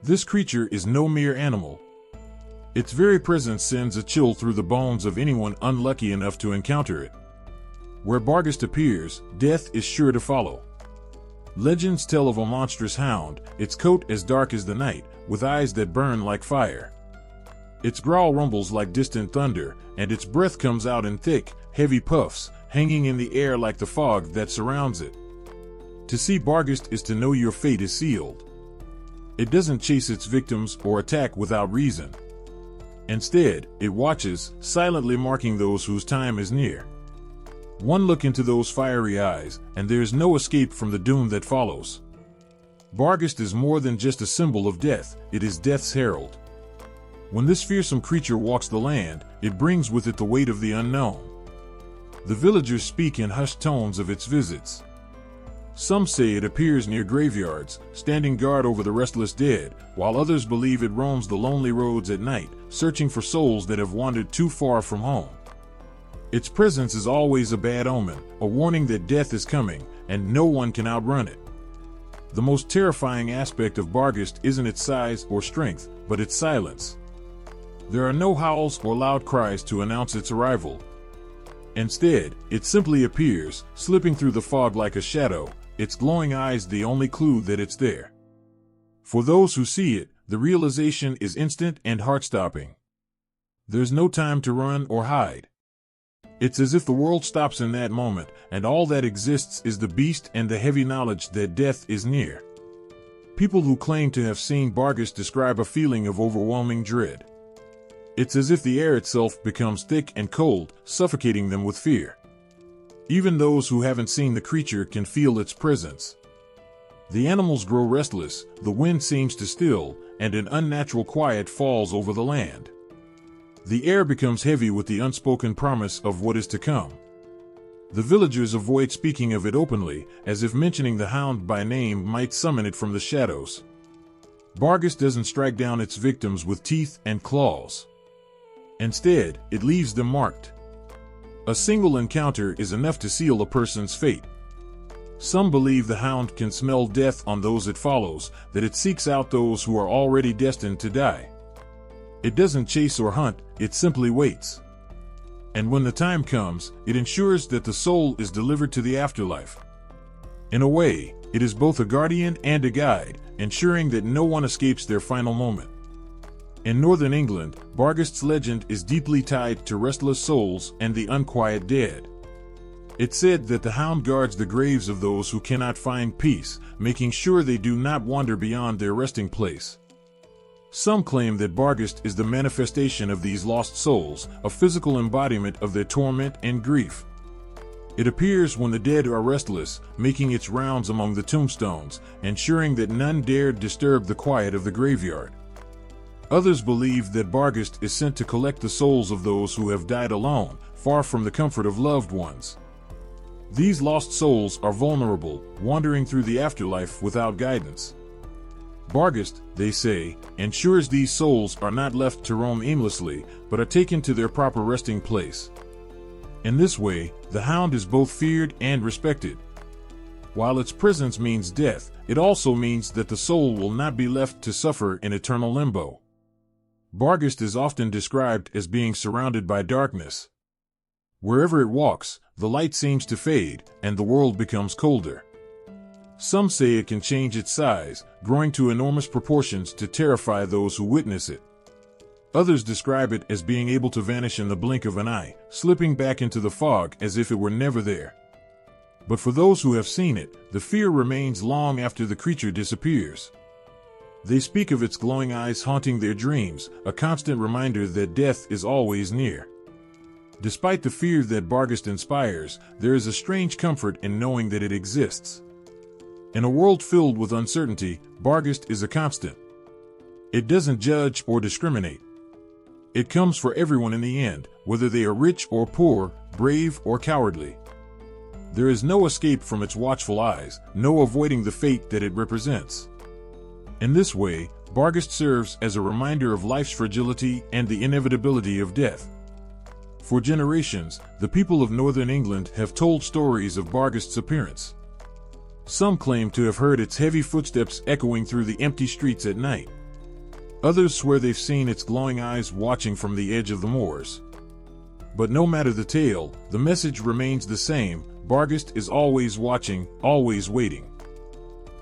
This creature is no mere animal. Its very presence sends a chill through the bones of anyone unlucky enough to encounter it. Where Barghest appears, death is sure to follow. Legends tell of a monstrous hound, its coat as dark as the night, with eyes that burn like fire. Its growl rumbles like distant thunder, and its breath comes out in thick, heavy puffs, hanging in the air like the fog that surrounds it. To see Barghest is to know your fate is sealed. It doesn't chase its victims or attack without reason. Instead, it watches, silently marking those whose time is near. One look into those fiery eyes, and there is no escape from the doom that follows. Barghest is more than just a symbol of death, it is death's herald. When this fearsome creature walks the land, it brings with it the weight of the unknown. The villagers speak in hushed tones of its visits. Some say it appears near graveyards, standing guard over the restless dead, while others believe it roams the lonely roads at night, searching for souls that have wandered too far from home. Its presence is always a bad omen, a warning that death is coming, and no one can outrun it. The most terrifying aspect of Barghest isn't its size or strength, but its silence. There are no howls or loud cries to announce its arrival. Instead, it simply appears, slipping through the fog like a shadow, its glowing eyes the only clue that it's there. For those who see it, the realization is instant and heart-stopping. There's no time to run or hide. It's as if the world stops in that moment, and all that exists is the beast and the heavy knowledge that death is near. People who claim to have seen Barghest describe a feeling of overwhelming dread. It's as if the air itself becomes thick and cold, suffocating them with fear. Even those who haven't seen the creature can feel its presence. The animals grow restless, the wind seems to still, and an unnatural quiet falls over the land. The air becomes heavy with the unspoken promise of what is to come. The villagers avoid speaking of it openly, as if mentioning the hound by name might summon it from the shadows. Barghest doesn't strike down its victims with teeth and claws. Instead, it leaves them marked. A single encounter is enough to seal a person's fate. Some believe the hound can smell death on those it follows, that it seeks out those who are already destined to die. It doesn't chase or hunt, it simply waits. And when the time comes, it ensures that the soul is delivered to the afterlife. In a way, it is both a guardian and a guide, ensuring that no one escapes their final moment. In northern England, Barghest's legend is deeply tied to restless souls and the unquiet dead. It's said that the hound guards the graves of those who cannot find peace, making sure they do not wander beyond their resting place. Some claim that Barghest is the manifestation of these lost souls, a physical embodiment of their torment and grief. It appears when the dead are restless, making its rounds among the tombstones, ensuring that none dare disturb the quiet of the graveyard. Others believe that Barghest is sent to collect the souls of those who have died alone, far from the comfort of loved ones. These lost souls are vulnerable, wandering through the afterlife without guidance. Barghest, they say, ensures these souls are not left to roam aimlessly, but are taken to their proper resting place. In this way, the hound is both feared and respected. While its presence means death, it also means that the soul will not be left to suffer in eternal limbo. Barghest is often described as being surrounded by darkness. Wherever it walks, the light seems to fade, and the world becomes colder. Some say it can change its size, growing to enormous proportions to terrify those who witness it. Others describe it as being able to vanish in the blink of an eye, slipping back into the fog as if it were never there. But for those who have seen it, the fear remains long after the creature disappears. They speak of its glowing eyes haunting their dreams, a constant reminder that death is always near. Despite the fear that Barghest inspires, there is a strange comfort in knowing that it exists. In a world filled with uncertainty, Barghest is a constant. It doesn't judge or discriminate. It comes for everyone in the end, whether they are rich or poor, brave or cowardly. There is no escape from its watchful eyes, no avoiding the fate that it represents. In this way, Barghest serves as a reminder of life's fragility and the inevitability of death. For generations, the people of northern England have told stories of Barghest's appearance. Some claim to have heard its heavy footsteps echoing through the empty streets at night. Others swear they've seen its glowing eyes watching from the edge of the moors. But no matter the tale, the message remains the same: Barghest is always watching, always waiting.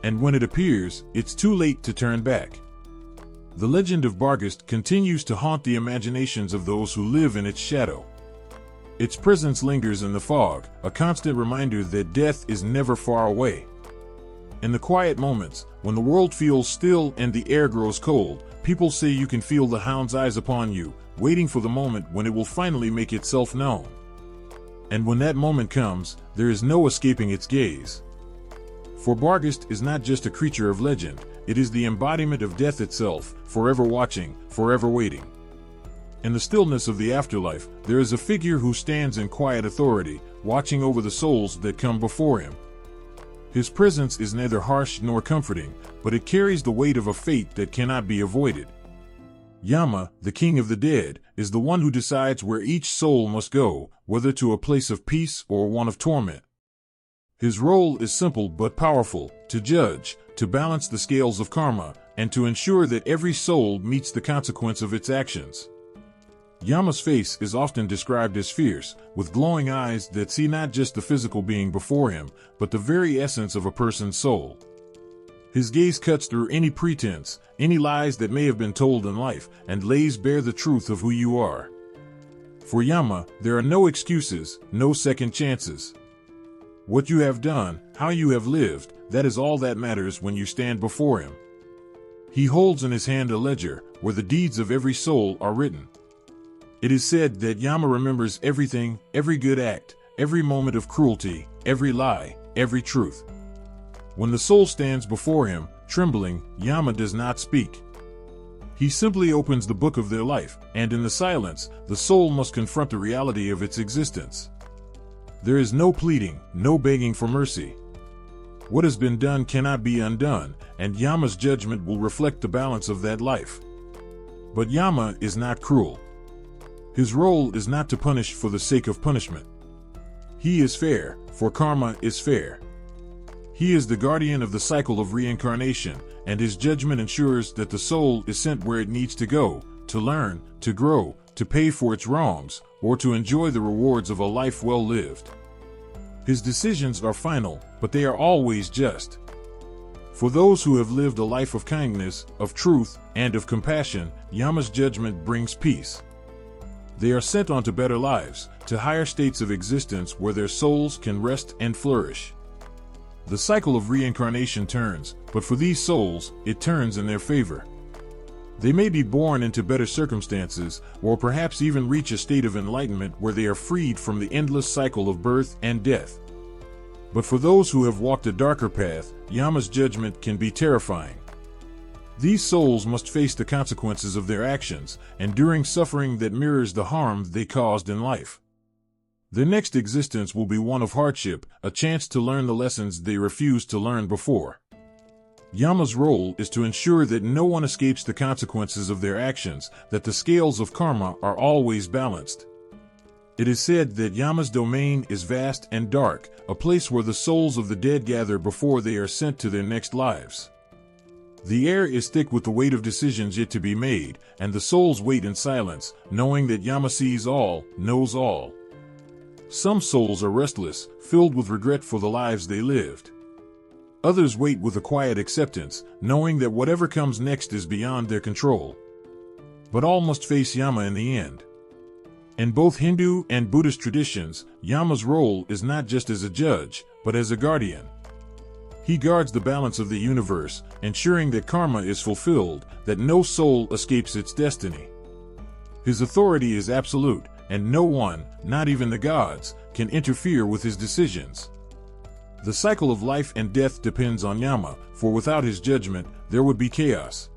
And when it appears, it's too late to turn back. The legend of Barghest continues to haunt the imaginations of those who live in its shadow. Its presence lingers in the fog, a constant reminder that death is never far away. In the quiet moments, when the world feels still and the air grows cold, people say you can feel the hound's eyes upon you, waiting for the moment when it will finally make itself known. And when that moment comes, there is no escaping its gaze. For Barghest is not just a creature of legend, it is the embodiment of death itself, forever watching, forever waiting. In the stillness of the afterlife, there is a figure who stands in quiet authority, watching over the souls that come before him. His presence is neither harsh nor comforting, but it carries the weight of a fate that cannot be avoided. Yama, the king of the dead, is the one who decides where each soul must go, whether to a place of peace or one of torment. His role is simple but powerful: to judge, to balance the scales of karma, and to ensure that every soul meets the consequence of its actions. Yama's face is often described as fierce, with glowing eyes that see not just the physical being before him, but the very essence of a person's soul. His gaze cuts through any pretense, any lies that may have been told in life, and lays bare the truth of who you are. For Yama, there are no excuses, no second chances. What you have done, how you have lived, that is all that matters when you stand before him. He holds in his hand a ledger, where the deeds of every soul are written. It is said that Yama remembers everything, every good act, every moment of cruelty, every lie, every truth. When the soul stands before him, trembling, Yama does not speak. He simply opens the book of their life, and in the silence, the soul must confront the reality of its existence. There is no pleading, no begging for mercy. What has been done cannot be undone, and Yama's judgment will reflect the balance of that life. But Yama is not cruel. His role is not to punish for the sake of punishment. He is fair, for karma is fair. He is the guardian of the cycle of reincarnation, and his judgment ensures that the soul is sent where it needs to go, to learn, to grow, to pay for its wrongs, or to enjoy the rewards of a life well lived. His decisions are final, but they are always just. For those who have lived a life of kindness, of truth, and of compassion, Yama's judgment brings peace. They are sent on to better lives, to higher states of existence where their souls can rest and flourish. The cycle of reincarnation turns, but for these souls, it turns in their favor. They may be born into better circumstances, or perhaps even reach a state of enlightenment where they are freed from the endless cycle of birth and death. But for those who have walked a darker path, Yama's judgment can be terrifying. These souls must face the consequences of their actions, enduring suffering that mirrors the harm they caused in life. Their next existence will be one of hardship, a chance to learn the lessons they refused to learn before. Yama's role is to ensure that no one escapes the consequences of their actions, that the scales of karma are always balanced. It is said that Yama's domain is vast and dark, a place where the souls of the dead gather before they are sent to their next lives. The air is thick with the weight of decisions yet to be made, and the souls wait in silence, knowing that Yama sees all, knows all. Some souls are restless, filled with regret for the lives they lived. Others wait with a quiet acceptance, knowing that whatever comes next is beyond their control. But all must face Yama in the end. In both Hindu and Buddhist traditions, Yama's role is not just as a judge, but as a guardian. He guards the balance of the universe, ensuring that karma is fulfilled, that no soul escapes its destiny. His authority is absolute, and no one, not even the gods, can interfere with his decisions. The cycle of life and death depends on Yama, for without his judgment, there would be chaos.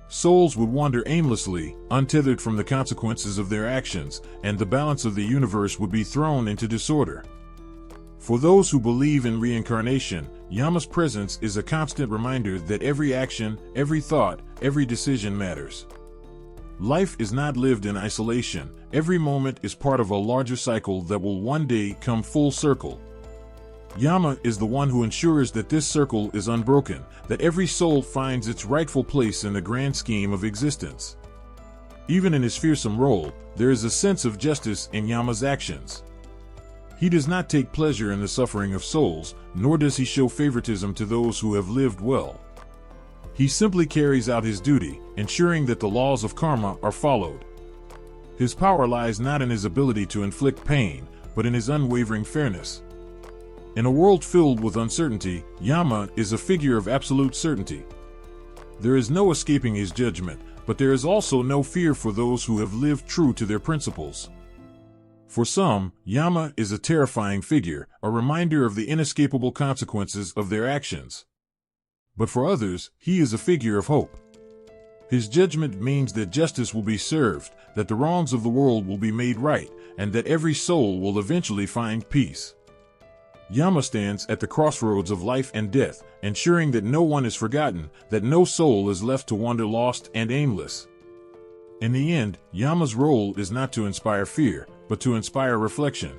Souls would wander aimlessly, untethered from the consequences of their actions, and the balance of the universe would be thrown into disorder. For those who believe in reincarnation, Yama's presence is a constant reminder that every action, every thought, every decision matters. Life is not lived in isolation. Every moment is part of a larger cycle that will one day come full circle. Yama is the one who ensures that this circle is unbroken, that every soul finds its rightful place in the grand scheme of existence. Even in his fearsome role, there is a sense of justice in Yama's actions. He does not take pleasure in the suffering of souls, nor does he show favoritism to those who have lived well. He simply carries out his duty, ensuring that the laws of karma are followed. His power lies not in his ability to inflict pain, but in his unwavering fairness. In a world filled with uncertainty, Yama is a figure of absolute certainty. There is no escaping his judgment, but there is also no fear for those who have lived true to their principles. For some, Yama is a terrifying figure, a reminder of the inescapable consequences of their actions. But for others, he is a figure of hope. His judgment means that justice will be served, that the wrongs of the world will be made right, and that every soul will eventually find peace. Yama stands at the crossroads of life and death, ensuring that no one is forgotten, that no soul is left to wander lost and aimless. In the end, Yama's role is not to inspire fear, but to inspire reflection.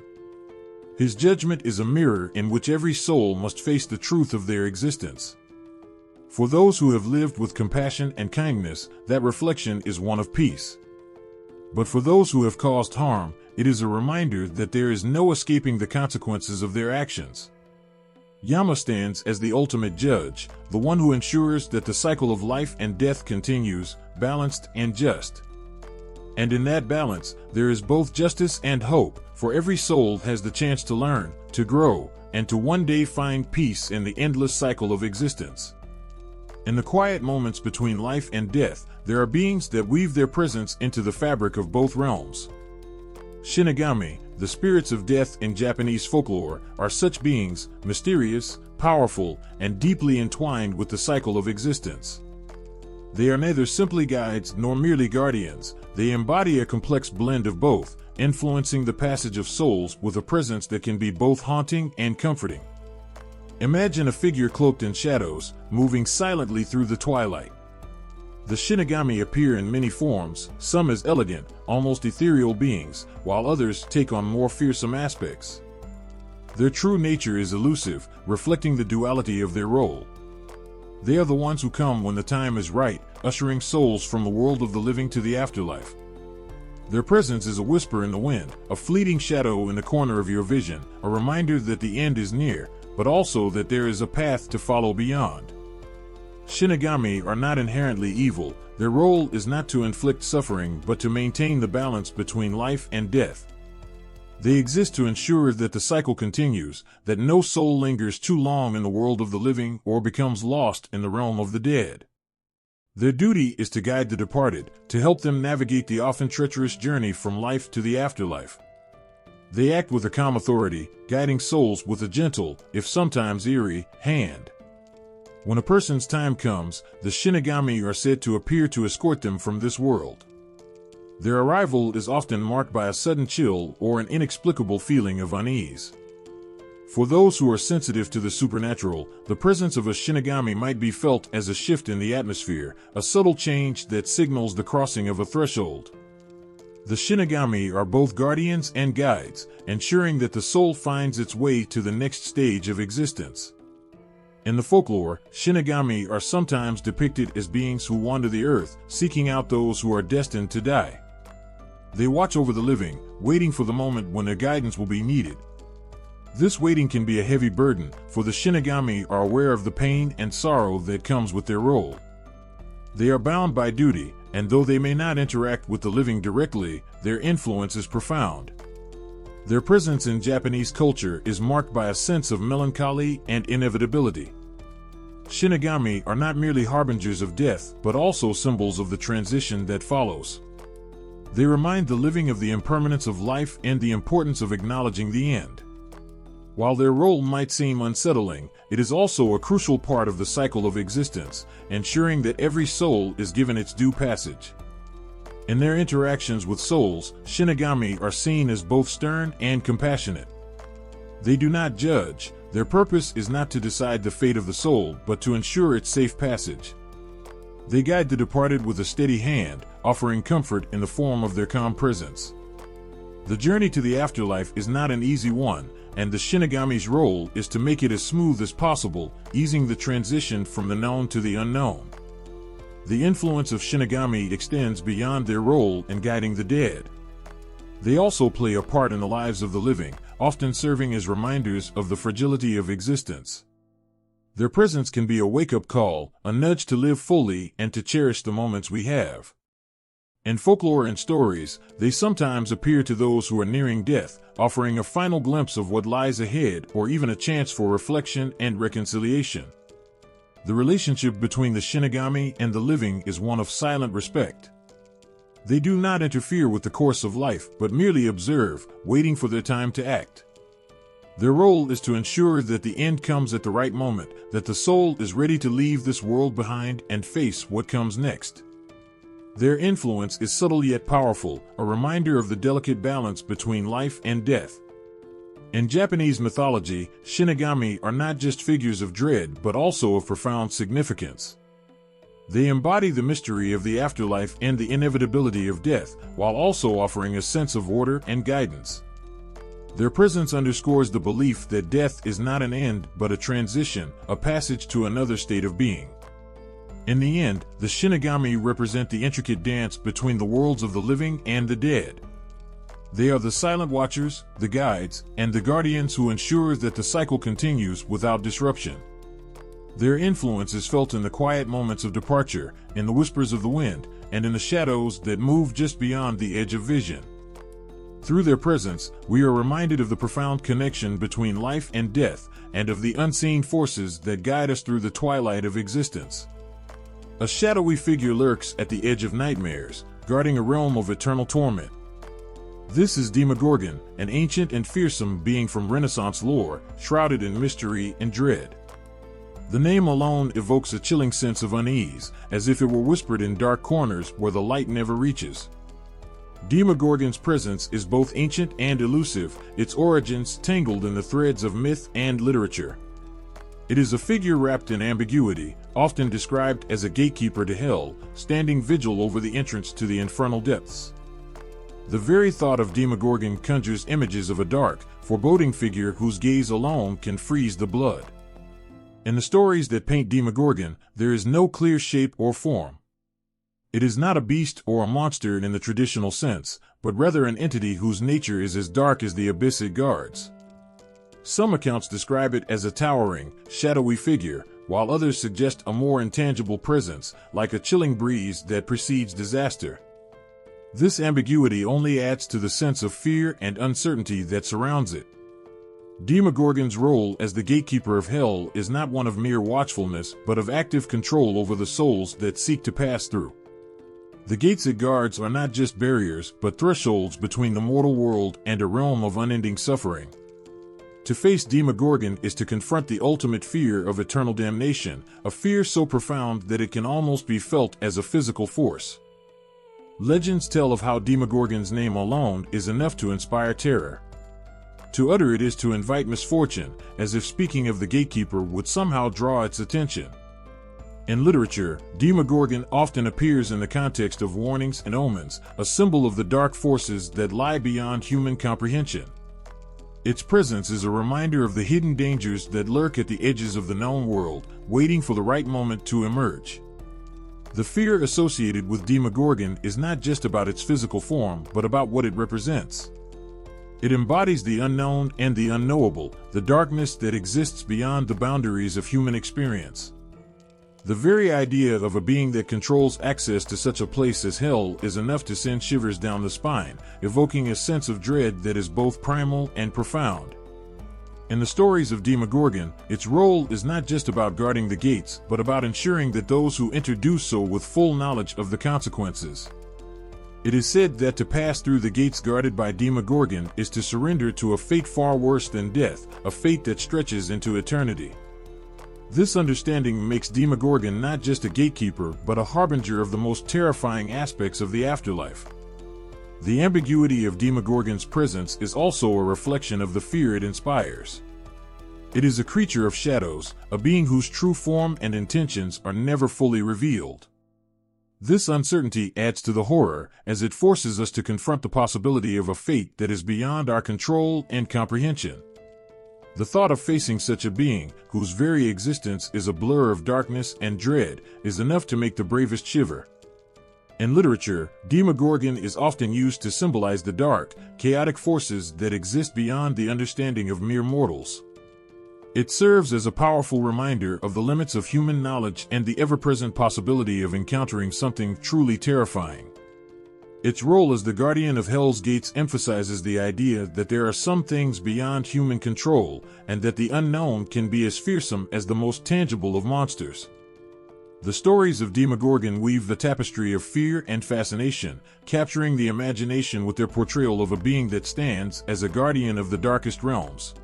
His judgment is a mirror in which every soul must face the truth of their existence. For those who have lived with compassion and kindness, that reflection is one of peace. But for those who have caused harm, it is a reminder that there is no escaping the consequences of their actions. Yama stands as the ultimate judge, the one who ensures that the cycle of life and death continues, balanced and just. And in that balance, there is both justice and hope, for every soul has the chance to learn, to grow, and to one day find peace in the endless cycle of existence. In the quiet moments between life and death, there are beings that weave their presence into the fabric of both realms. Shinigami, the spirits of death in Japanese folklore, are such beings, mysterious, powerful, and deeply entwined with the cycle of existence. They are neither simply guides nor merely guardians. They embody a complex blend of both, influencing the passage of souls with a presence that can be both haunting and comforting. Imagine a figure cloaked in shadows, moving silently through the twilight. The Shinigami appear in many forms, some as elegant, almost ethereal beings, while others take on more fearsome aspects. Their true nature is elusive, reflecting the duality of their role. They are the ones who come when the time is right, ushering souls from the world of the living to the afterlife. Their presence is a whisper in the wind, a fleeting shadow in the corner of your vision, a reminder that the end is near, but also that there is a path to follow beyond. Shinigami are not inherently evil. Their role is not to inflict suffering but to maintain the balance between life and death. They exist to ensure that the cycle continues, that no soul lingers too long in the world of the living or becomes lost in the realm of the dead. Their duty is to guide the departed, to help them navigate the often treacherous journey from life to the afterlife. They act with a calm authority, guiding souls with a gentle, if sometimes eerie, hand. When a person's time comes, the Shinigami are said to appear to escort them from this world. Their arrival is often marked by a sudden chill or an inexplicable feeling of unease. For those who are sensitive to the supernatural, the presence of a Shinigami might be felt as a shift in the atmosphere, a subtle change that signals the crossing of a threshold. The Shinigami are both guardians and guides, ensuring that the soul finds its way to the next stage of existence. In the folklore, Shinigami are sometimes depicted as beings who wander the earth, seeking out those who are destined to die. They watch over the living, waiting for the moment when their guidance will be needed. This waiting can be a heavy burden, for the Shinigami are aware of the pain and sorrow that comes with their role. They are bound by duty, and though they may not interact with the living directly, their influence is profound. Their presence in Japanese culture is marked by a sense of melancholy and inevitability. Shinigami are not merely harbingers of death, but also symbols of the transition that follows. They remind the living of the impermanence of life and the importance of acknowledging the end. While their role might seem unsettling, it is also a crucial part of the cycle of existence, ensuring that every soul is given its due passage. In their interactions with souls, Shinigami are seen as both stern and compassionate. They do not judge. Their purpose is not to decide the fate of the soul, but to ensure its safe passage. They guide the departed with a steady hand, offering comfort in the form of their calm presence. The journey to the afterlife is not an easy one, and the Shinigami's role is to make it as smooth as possible, easing the transition from the known to the unknown. The influence of Shinigami extends beyond their role in guiding the dead. They also play a part in the lives of the living, often serving as reminders of the fragility of existence. Their presence can be a wake-up call, a nudge to live fully and to cherish the moments we have. In folklore and stories, they sometimes appear to those who are nearing death, offering a final glimpse of what lies ahead or even a chance for reflection and reconciliation. The relationship between the Shinigami and the living is one of silent respect. They do not interfere with the course of life, but merely observe, waiting for their time to act. Their role is to ensure that the end comes at the right moment, that the soul is ready to leave this world behind and face what comes next. Their influence is subtle yet powerful, a reminder of the delicate balance between life and death. In Japanese mythology, Shinigami are not just figures of dread but also of profound significance. They embody the mystery of the afterlife and the inevitability of death, while also offering a sense of order and guidance. Their presence underscores the belief that death is not an end but a transition, a passage to another state of being. In the end, the Shinigami represent the intricate dance between the worlds of the living and the dead. They are the silent watchers, the guides, and the guardians who ensure that the cycle continues without disruption. Their influence is felt in the quiet moments of departure, in the whispers of the wind, and in the shadows that move just beyond the edge of vision. Through their presence, we are reminded of the profound connection between life and death, and of the unseen forces that guide us through the twilight of existence. A shadowy figure lurks at the edge of nightmares, guarding a realm of eternal torment. This is Demogorgon, an ancient and fearsome being from Renaissance lore, shrouded in mystery and dread. The name alone evokes a chilling sense of unease, as if it were whispered in dark corners where the light never reaches. Demogorgon's presence is both ancient and elusive, its origins tangled in the threads of myth and literature. It is a figure wrapped in ambiguity, often described as a gatekeeper to hell, standing vigil over the entrance to the infernal depths. The very thought of Demogorgon conjures images of a dark, foreboding figure whose gaze alone can freeze the blood. In the stories that paint Demogorgon, there is no clear shape or form. It is not a beast or a monster in the traditional sense, but rather an entity whose nature is as dark as the abyss it guards. Some accounts describe it as a towering, shadowy figure, while others suggest a more intangible presence, like a chilling breeze that precedes disaster. This ambiguity only adds to the sense of fear and uncertainty that surrounds it. Demogorgon's role as the gatekeeper of hell is not one of mere watchfulness, but of active control over the souls that seek to pass through. The gates it guards are not just barriers, but thresholds between the mortal world and a realm of unending suffering. To face Demogorgon is to confront the ultimate fear of eternal damnation, a fear so profound that it can almost be felt as a physical force. Legends tell of how Demogorgon's name alone is enough to inspire terror. To utter it is to invite misfortune, as if speaking of the gatekeeper would somehow draw its attention. In literature, Demogorgon often appears in the context of warnings and omens, a symbol of the dark forces that lie beyond human comprehension. Its presence is a reminder of the hidden dangers that lurk at the edges of the known world, waiting for the right moment to emerge. The fear associated with Demogorgon is not just about its physical form, but about what it represents. It embodies the unknown and the unknowable, the darkness that exists beyond the boundaries of human experience. The very idea of a being that controls access to such a place as hell is enough to send shivers down the spine, evoking a sense of dread that is both primal and profound. In the stories of Demogorgon, its role is not just about guarding the gates, but about ensuring that those who enter do so with full knowledge of the consequences. It is said that to pass through the gates guarded by Demogorgon is to surrender to a fate far worse than death, a fate that stretches into eternity. This understanding makes Demogorgon not just a gatekeeper, but a harbinger of the most terrifying aspects of the afterlife. The ambiguity of Demogorgon's presence is also a reflection of the fear it inspires. It is a creature of shadows, a being whose true form and intentions are never fully revealed. This uncertainty adds to the horror, as it forces us to confront the possibility of a fate that is beyond our control and comprehension. The thought of facing such a being, whose very existence is a blur of darkness and dread, is enough to make the bravest shiver. In literature, Demogorgon is often used to symbolize the dark, chaotic forces that exist beyond the understanding of mere mortals. It serves as a powerful reminder of the limits of human knowledge and the ever-present possibility of encountering something truly terrifying. Its role as the guardian of Hell's gates emphasizes the idea that there are some things beyond human control, and that the unknown can be as fearsome as the most tangible of monsters. The stories of Demogorgon weave the tapestry of fear and fascination, capturing the imagination with their portrayal of a being that stands as a guardian of the darkest realms.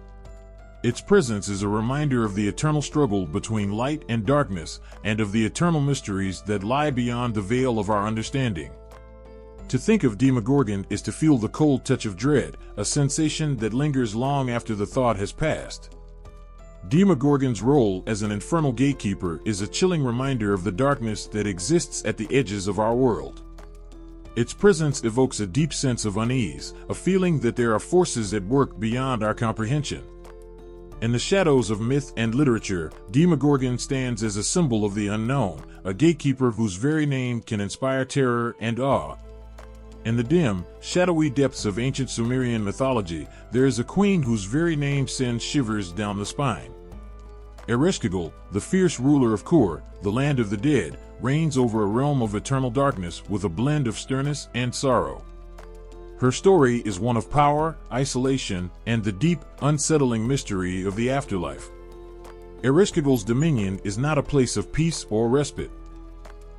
Its presence is a reminder of the eternal struggle between light and darkness, and of the eternal mysteries that lie beyond the veil of our understanding. To think of Demogorgon is to feel the cold touch of dread, a sensation that lingers long after the thought has passed. Demogorgon's role as an infernal gatekeeper is a chilling reminder of the darkness that exists at the edges of our world. Its presence evokes a deep sense of unease, a feeling that there are forces at work beyond our comprehension. In the shadows of myth and literature, Demogorgon stands as a symbol of the unknown, a gatekeeper whose very name can inspire terror and awe. In the dim, shadowy depths of ancient Sumerian mythology, there is a queen whose very name sends shivers down the spine. Ereshkigal, the fierce ruler of Kor, the land of the dead, reigns over a realm of eternal darkness with a blend of sternness and sorrow. Her story is one of power, isolation, and the deep, unsettling mystery of the afterlife. Ereshkigal's dominion is not a place of peace or respite.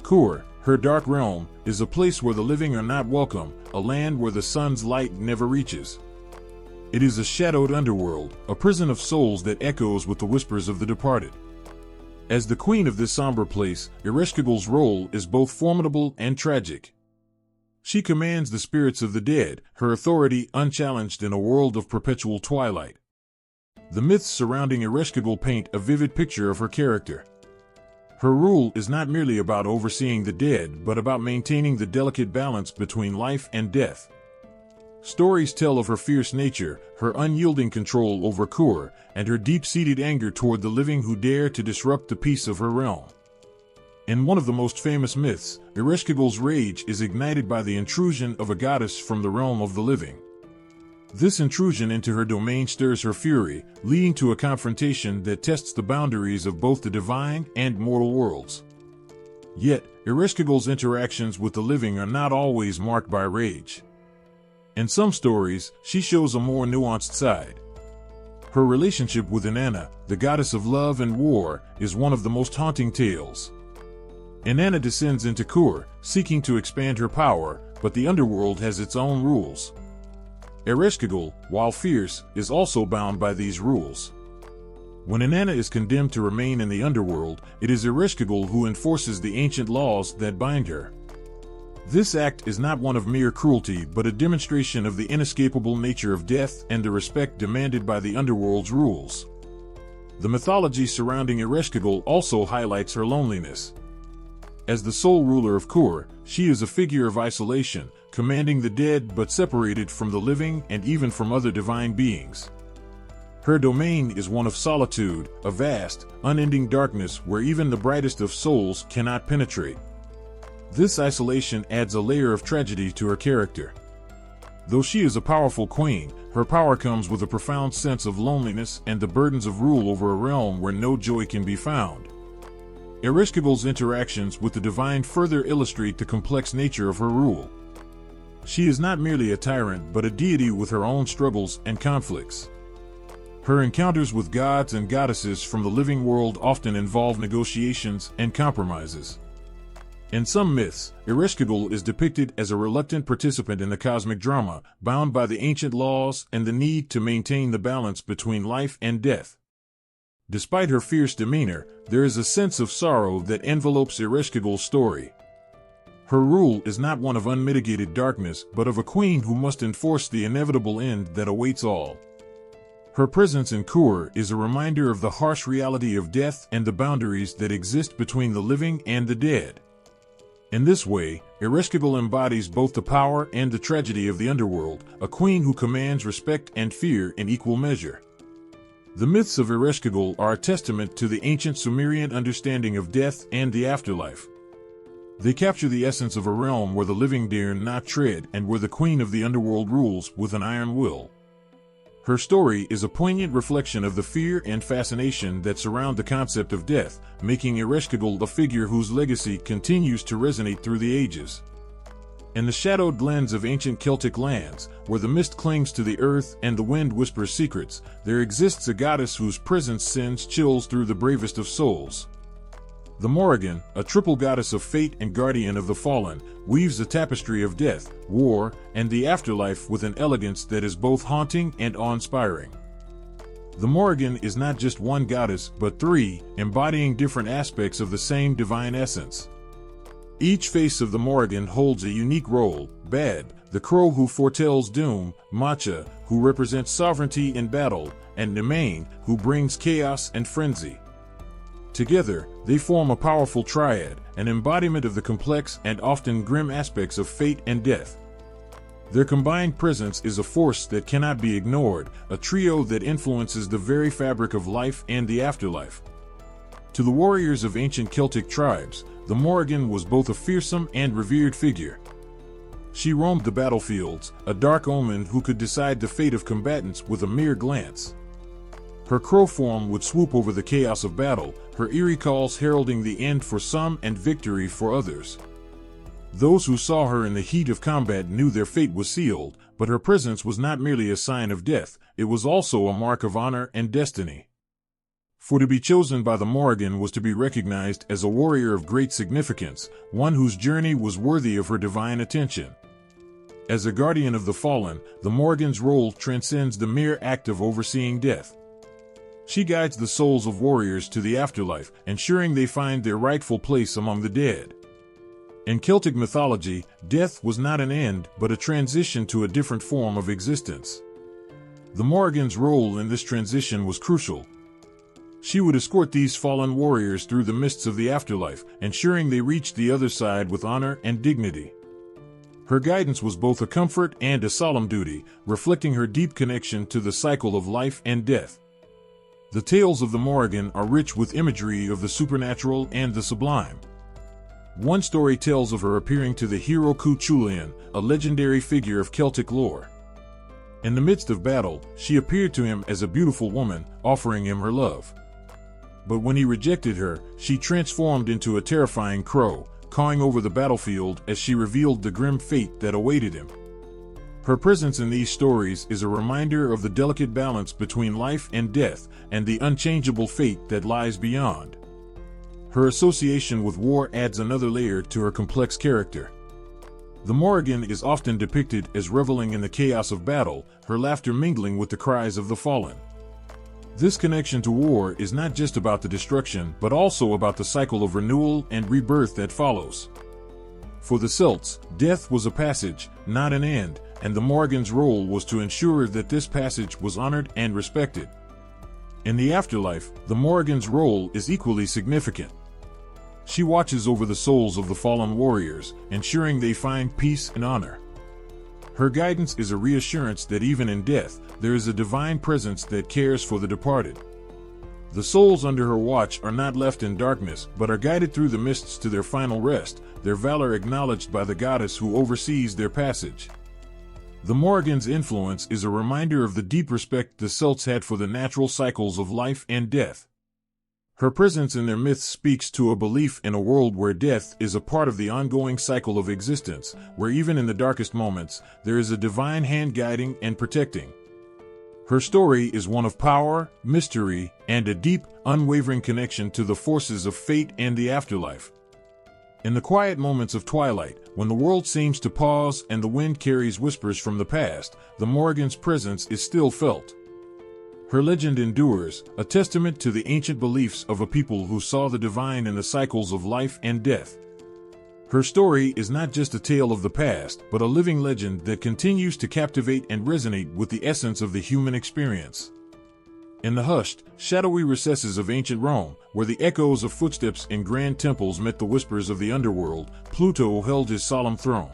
Kor, her dark realm, is a place where the living are not welcome, a land where the sun's light never reaches. It is a shadowed underworld, a prison of souls that echoes with the whispers of the departed. As the queen of this somber place, Ereshkigal's role is both formidable and tragic. She commands the spirits of the dead, her authority unchallenged in a world of perpetual twilight. The myths surrounding Ereshkigal paint a vivid picture of her character. Her rule is not merely about overseeing the dead, but about maintaining the delicate balance between life and death. Stories tell of her fierce nature, her unyielding control over Kor, and her deep-seated anger toward the living who dare to disrupt the peace of her realm. In one of the most famous myths, Ereshkigal's rage is ignited by the intrusion of a goddess from the realm of the living. This intrusion into her domain stirs her fury, leading to a confrontation that tests the boundaries of both the divine and mortal worlds. Yet, Ereshkigal's interactions with the living are not always marked by rage. In some stories, she shows a more nuanced side. Her relationship with Inanna, the goddess of love and war, is one of the most haunting tales. Inanna descends into Kur, seeking to expand her power, but the underworld has its own rules. Ereshkigal, while fierce, is also bound by these rules. When Inanna is condemned to remain in the underworld, it is Ereshkigal who enforces the ancient laws that bind her. This act is not one of mere cruelty but a demonstration of the inescapable nature of death and the respect demanded by the underworld's rules. The mythology surrounding Ereshkigal also highlights her loneliness. As the sole ruler of Kur, she is a figure of isolation, commanding the dead but separated from the living and even from other divine beings. Her domain is one of solitude, a vast, unending darkness where even the brightest of souls cannot penetrate. This isolation adds a layer of tragedy to her character. Though she is a powerful queen, her power comes with a profound sense of loneliness and the burdens of rule over a realm where no joy can be found. Ereshkigal's interactions with the divine further illustrate the complex nature of her rule. She is not merely a tyrant but a deity with her own struggles and conflicts. Her encounters with gods and goddesses from the living world often involve negotiations and compromises. In some myths, Ereshkigal is depicted as a reluctant participant in the cosmic drama, bound by the ancient laws and the need to maintain the balance between life and death. Despite her fierce demeanor, there is a sense of sorrow that envelopes Ereshkigal's story. Her rule is not one of unmitigated darkness but of a queen who must enforce the inevitable end that awaits all. Her presence in Kur is a reminder of the harsh reality of death and the boundaries that exist between the living and the dead. In this way, Ereshkigal embodies both the power and the tragedy of the underworld, a queen who commands respect and fear in equal measure. The myths of Ereshkigal are a testament to the ancient Sumerian understanding of death and the afterlife. They capture the essence of a realm where the living dare not tread and where the queen of the underworld rules with an iron will. Her story is a poignant reflection of the fear and fascination that surround the concept of death, making Ereshkigal a figure whose legacy continues to resonate through the ages. In the shadowed glens of ancient Celtic lands, where the mist clings to the earth and the wind whispers secrets, there exists a goddess whose presence sends chills through the bravest of souls. The Morrigan, a triple goddess of fate and guardian of the fallen, weaves a tapestry of death, war, and the afterlife with an elegance that is both haunting and awe-inspiring. The Morrigan is not just one goddess but three, embodying different aspects of the same divine essence. Each face of the Morrigan holds a unique role: Bad, the crow who foretells doom; Macha, who represents sovereignty in battle; and Nemain, who brings chaos and frenzy. Together, they form a powerful triad, an embodiment of the complex and often grim aspects of fate and death. Their combined presence is a force that cannot be ignored, a trio that influences the very fabric of life and the afterlife. To the warriors of ancient Celtic tribes, the Morrigan was both a fearsome and revered figure. She roamed the battlefields, a dark omen who could decide the fate of combatants with a mere glance. Her crow form would swoop over the chaos of battle, her eerie calls heralding the end for some and victory for others. Those who saw her in the heat of combat knew their fate was sealed, but her presence was not merely a sign of death, it was also a mark of honor and destiny. For to be chosen by the Morrigan was to be recognized as a warrior of great significance, one whose journey was worthy of her divine attention. As a guardian of the fallen, the Morrigan's role transcends the mere act of overseeing death. She guides the souls of warriors to the afterlife, ensuring they find their rightful place among the dead. In Celtic mythology, death was not an end, but a transition to a different form of existence. The Morrigan's role in this transition was crucial. She would escort these fallen warriors through the mists of the afterlife, ensuring they reached the other side with honor and dignity. Her guidance was both a comfort and a solemn duty, reflecting her deep connection to the cycle of life and death. The tales of the Morrigan are rich with imagery of the supernatural and the sublime. One story tells of her appearing to the hero Cuchulainn, a legendary figure of Celtic lore. In the midst of battle, she appeared to him as a beautiful woman, offering him her love. But when he rejected her, she transformed into a terrifying crow, cawing over the battlefield as she revealed the grim fate that awaited him. Her presence in these stories is a reminder of the delicate balance between life and death, and the unchangeable fate that lies beyond. Her association with war adds another layer to her complex character. The Morrigan is often depicted as reveling in the chaos of battle, her laughter mingling with the cries of the fallen. This connection to war is not just about the destruction, but also about the cycle of renewal and rebirth that follows. For the Celts, death was a passage, not an end, and the Morrigan's role was to ensure that this passage was honored and respected. In the afterlife, the Morrigan's role is equally significant. She watches over the souls of the fallen warriors, ensuring they find peace and honor. Her guidance is a reassurance that even in death, there is a divine presence that cares for the departed. The souls under her watch are not left in darkness, but are guided through the mists to their final rest, their valor acknowledged by the goddess who oversees their passage. The Morrigan's influence is a reminder of the deep respect the Celts had for the natural cycles of life and death. Her presence in their myths speaks to a belief in a world where death is a part of the ongoing cycle of existence, where even in the darkest moments, there is a divine hand guiding and protecting. Her story is one of power, mystery, and a deep, unwavering connection to the forces of fate and the afterlife. In the quiet moments of twilight, when the world seems to pause and the wind carries whispers from the past, the Morrigan's presence is still felt. Her legend endures, a testament to the ancient beliefs of a people who saw the divine in the cycles of life and death. Her story is not just a tale of the past, but a living legend that continues to captivate and resonate with the essence of the human experience. In the hushed, shadowy recesses of ancient Rome, where the echoes of footsteps in grand temples met the whispers of the underworld, Pluto held his solemn throne.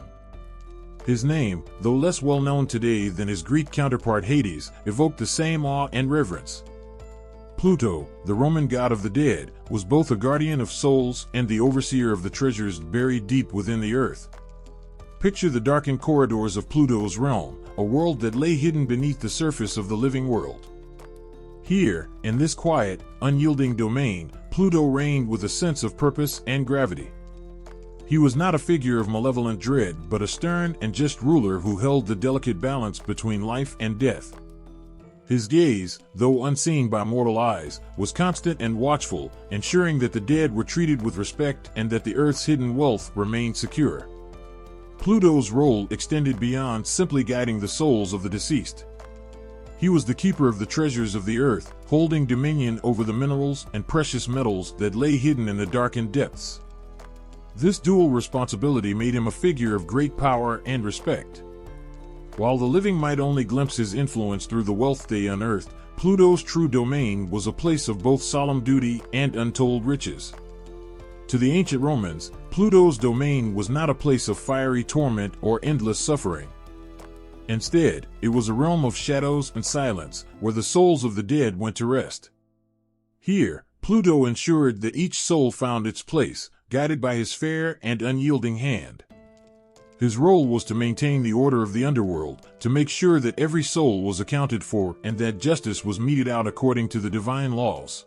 His name, though less well known today than his Greek counterpart Hades, evoked the same awe and reverence. Pluto, the Roman god of the dead, was both a guardian of souls and the overseer of the treasures buried deep within the earth. Picture the darkened corridors of Pluto's realm, a world that lay hidden beneath the surface of the living world. Here, in this quiet, unyielding domain, Pluto reigned with a sense of purpose and gravity. He was not a figure of malevolent dread, but a stern and just ruler who held the delicate balance between life and death. His gaze, though unseen by mortal eyes, was constant and watchful, ensuring that the dead were treated with respect and that the earth's hidden wealth remained secure. Pluto's role extended beyond simply guiding the souls of the deceased. He was the keeper of the treasures of the earth, holding dominion over the minerals and precious metals that lay hidden in the darkened depths. This dual responsibility made him a figure of great power and respect. While the living might only glimpse his influence through the wealth they unearthed, Pluto's true domain was a place of both solemn duty and untold riches. To the ancient Romans, Pluto's domain was not a place of fiery torment or endless suffering. Instead, it was a realm of shadows and silence, where the souls of the dead went to rest. Here, Pluto ensured that each soul found its place, guided by his fair and unyielding hand. His role was to maintain the order of the underworld, to make sure that every soul was accounted for and that justice was meted out according to the divine laws.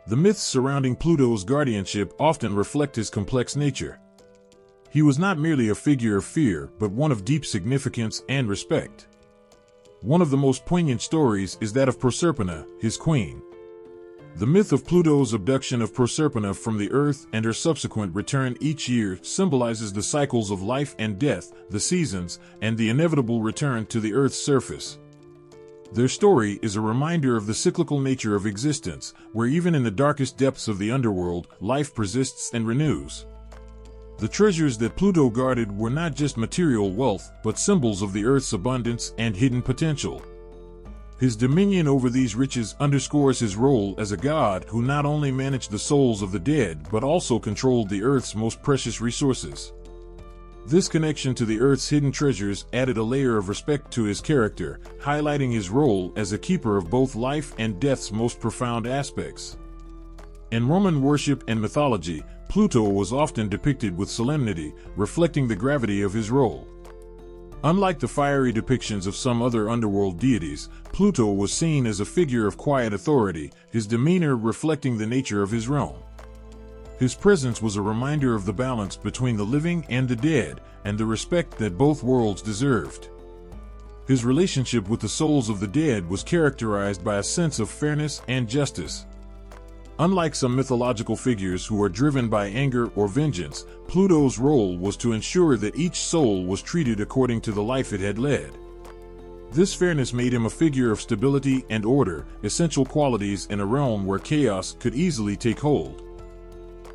The myths surrounding Pluto's guardianship often reflect his complex nature. He was not merely a figure of fear, but one of deep significance and respect. One of the most poignant stories is that of Proserpina, his queen. The myth of Pluto's abduction of Proserpina from the earth and her subsequent return each year symbolizes the cycles of life and death, the seasons, and the inevitable return to the earth's surface. Their story is a reminder of the cyclical nature of existence, where even in the darkest depths of the underworld, life persists and renews. The treasures that Pluto guarded were not just material wealth, but symbols of the earth's abundance and hidden potential. His dominion over these riches underscores his role as a god who not only managed the souls of the dead but also controlled the earth's most precious resources. This connection to the earth's hidden treasures added a layer of respect to his character, highlighting his role as a keeper of both life and death's most profound aspects. In Roman worship and mythology, Pluto was often depicted with solemnity, reflecting the gravity of his role. Unlike the fiery depictions of some other underworld deities, Pluto was seen as a figure of quiet authority, his demeanor reflecting the nature of his realm. His presence was a reminder of the balance between the living and the dead, and the respect that both worlds deserved. His relationship with the souls of the dead was characterized by a sense of fairness and justice. Unlike some mythological figures who are driven by anger or vengeance, Pluto's role was to ensure that each soul was treated according to the life it had led. This fairness made him a figure of stability and order, essential qualities in a realm where chaos could easily take hold.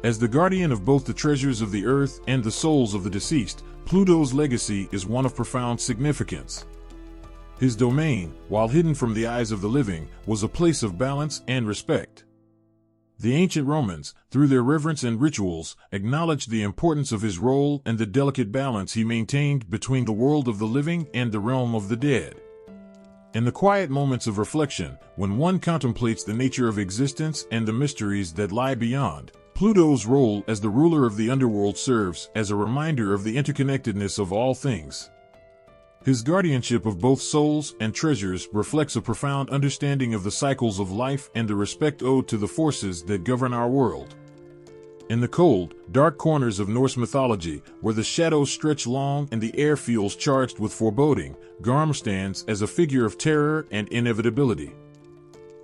As the guardian of both the treasures of the earth and the souls of the deceased, Pluto's legacy is one of profound significance. His domain, while hidden from the eyes of the living, was a place of balance and respect. The ancient Romans, through their reverence and rituals, acknowledged the importance of his role and the delicate balance he maintained between the world of the living and the realm of the dead. In the quiet moments of reflection, when one contemplates the nature of existence and the mysteries that lie beyond, Pluto's role as the ruler of the underworld serves as a reminder of the interconnectedness of all things. His guardianship of both souls and treasures reflects a profound understanding of the cycles of life and the respect owed to the forces that govern our world. In the cold, dark corners of Norse mythology, where the shadows stretch long and the air feels charged with foreboding, Garmr stands as a figure of terror and inevitability.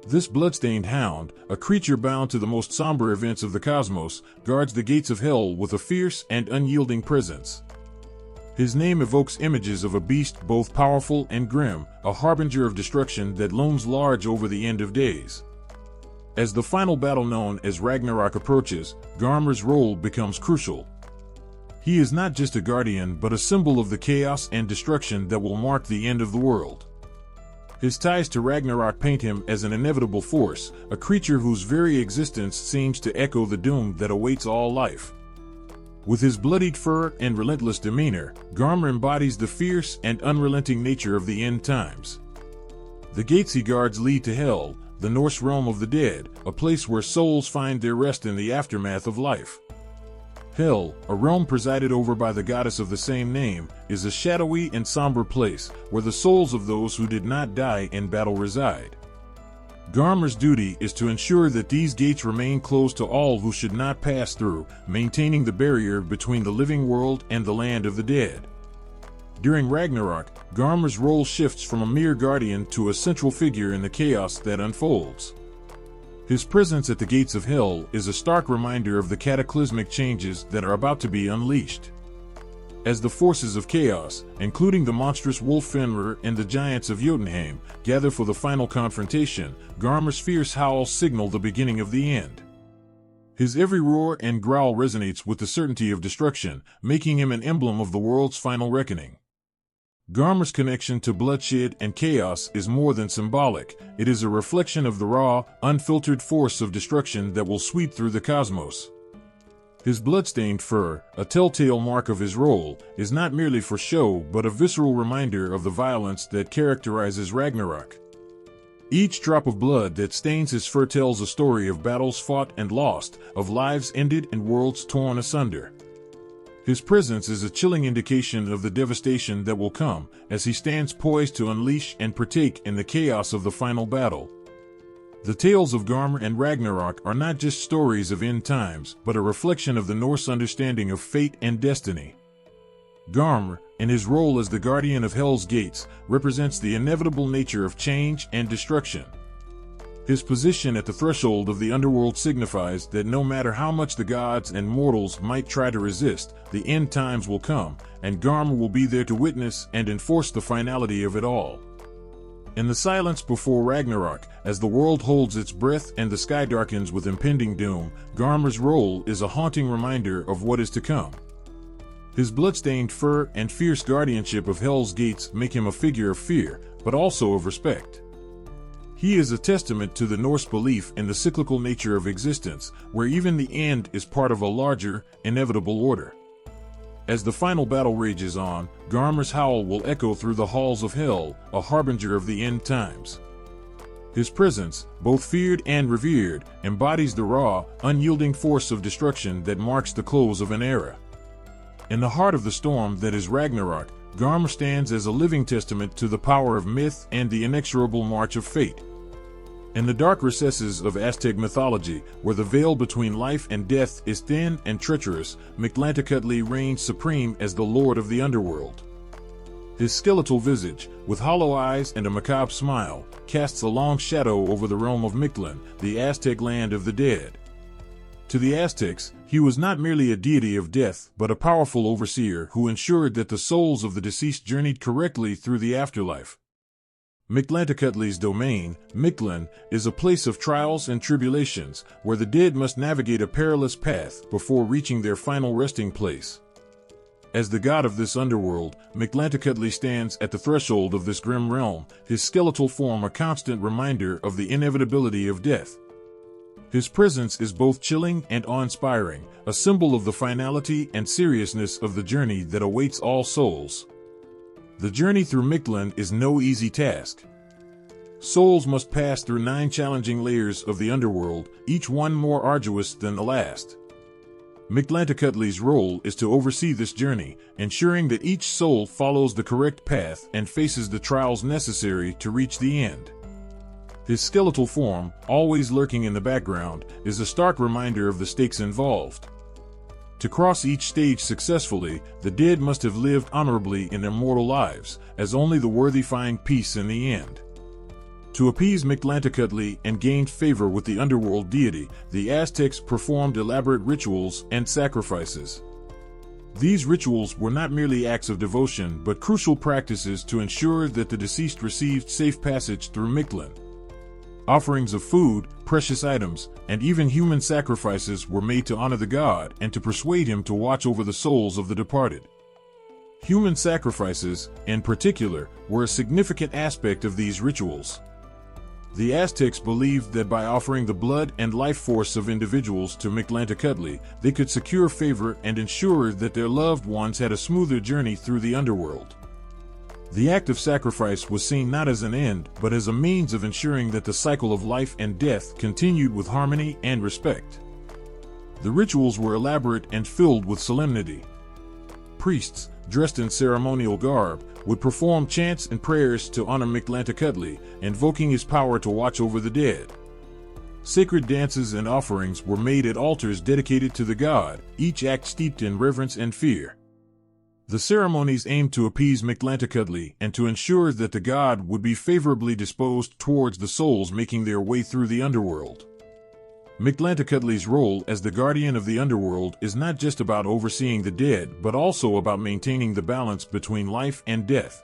This bloodstained hound, a creature bound to the most somber events of the cosmos, guards the gates of hell with a fierce and unyielding presence. His name evokes images of a beast both powerful and grim, a harbinger of destruction that looms large over the end of days. As the final battle known as Ragnarok approaches, Garmr's role becomes crucial. He is not just a guardian but a symbol of the chaos and destruction that will mark the end of the world. His ties to Ragnarok paint him as an inevitable force, a creature whose very existence seems to echo the doom that awaits all life. With his bloodied fur and relentless demeanor, Garmr embodies the fierce and unrelenting nature of the end times. The gates he guards lead to Hell, the Norse realm of the dead, a place where souls find their rest in the aftermath of life. Hell, a realm presided over by the goddess of the same name, is a shadowy and somber place where the souls of those who did not die in battle reside. Garmr's duty is to ensure that these gates remain closed to all who should not pass through, maintaining the barrier between the living world and the land of the dead. During Ragnarok, Garmr's role shifts from a mere guardian to a central figure in the chaos that unfolds. His presence at the gates of hell is a stark reminder of the cataclysmic changes that are about to be unleashed. As the forces of chaos, including the monstrous wolf Fenrir and the giants of Jotunheim, gather for the final confrontation, Garmr's fierce howls signal the beginning of the end. His every roar and growl resonates with the certainty of destruction, making him an emblem of the world's final reckoning. Garmr's connection to bloodshed and chaos is more than symbolic. It is a reflection of the raw, unfiltered force of destruction that will sweep through the cosmos. His bloodstained fur, a telltale mark of his role, is not merely for show but a visceral reminder of the violence that characterizes Ragnarok. Each drop of blood that stains his fur tells a story of battles fought and lost, of lives ended and worlds torn asunder. His presence is a chilling indication of the devastation that will come, as he stands poised to unleash and partake in the chaos of the final battle. The tales of Garmr and Ragnarok are not just stories of end times, but a reflection of the Norse understanding of fate and destiny. Garmr, in his role as the guardian of Hell's gates, represents the inevitable nature of change and destruction. His position at the threshold of the underworld signifies that no matter how much the gods and mortals might try to resist, the end times will come, and Garmr will be there to witness and enforce the finality of it all. In the silence before Ragnarok, as the world holds its breath and the sky darkens with impending doom, Garmr's role is a haunting reminder of what is to come. His bloodstained fur and fierce guardianship of Hell's gates make him a figure of fear, but also of respect. He is a testament to the Norse belief in the cyclical nature of existence, where even the end is part of a larger, inevitable order. As the final battle rages on, Garmr's howl will echo through the halls of hell, a harbinger of the end times. His presence, both feared and revered, embodies the raw, unyielding force of destruction that marks the close of an era. In the heart of the storm that is Ragnarok, Garmr stands as a living testament to the power of myth and the inexorable march of fate. In the dark recesses of Aztec mythology, where the veil between life and death is thin and treacherous, Mictlantecuhtli reigns supreme as the lord of the underworld. His skeletal visage, with hollow eyes and a macabre smile, casts a long shadow over the realm of Mictlan, the Aztec land of the dead. To the Aztecs, he was not merely a deity of death, but a powerful overseer who ensured that the souls of the deceased journeyed correctly through the afterlife. Mictlantecuhtli's domain, Mictlan, is a place of trials and tribulations, where the dead must navigate a perilous path before reaching their final resting place. As the god of this underworld, Mictlantecuhtli stands at the threshold of this grim realm, his skeletal form a constant reminder of the inevitability of death. His presence is both chilling and awe-inspiring, a symbol of the finality and seriousness of the journey that awaits all souls. The journey through Mictlan is no easy task. Souls must pass through 9 challenging layers of the underworld, each one more arduous than the last. Mictlantecuhtli's role is to oversee this journey, ensuring that each soul follows the correct path and faces the trials necessary to reach the end. His skeletal form, always lurking in the background, is a stark reminder of the stakes involved. To cross each stage successfully, the dead must have lived honorably in their mortal lives, as only the worthy find peace in the end. To appease Mictlantecuhtli and gain favor with the underworld deity, the Aztecs performed elaborate rituals and sacrifices. These rituals were not merely acts of devotion but crucial practices to ensure that the deceased received safe passage through Mictlan. Offerings of food, precious items, and even human sacrifices were made to honor the god and to persuade him to watch over the souls of the departed. Human sacrifices, in particular, were a significant aspect of these rituals. The Aztecs believed that by offering the blood and life force of individuals to Mictlantecuhtli, they could secure favor and ensure that their loved ones had a smoother journey through the underworld. The act of sacrifice was seen not as an end, but as a means of ensuring that the cycle of life and death continued with harmony and respect. The rituals were elaborate and filled with solemnity. Priests, dressed in ceremonial garb, would perform chants and prayers to honor Mictlantecuhtli, invoking his power to watch over the dead. Sacred dances and offerings were made at altars dedicated to the god, each act steeped in reverence and fear. The ceremonies aimed to appease Mictlantecuhtli and to ensure that the god would be favorably disposed towards the souls making their way through the underworld. Mictlantecuhtli's role as the guardian of the underworld is not just about overseeing the dead but also about maintaining the balance between life and death.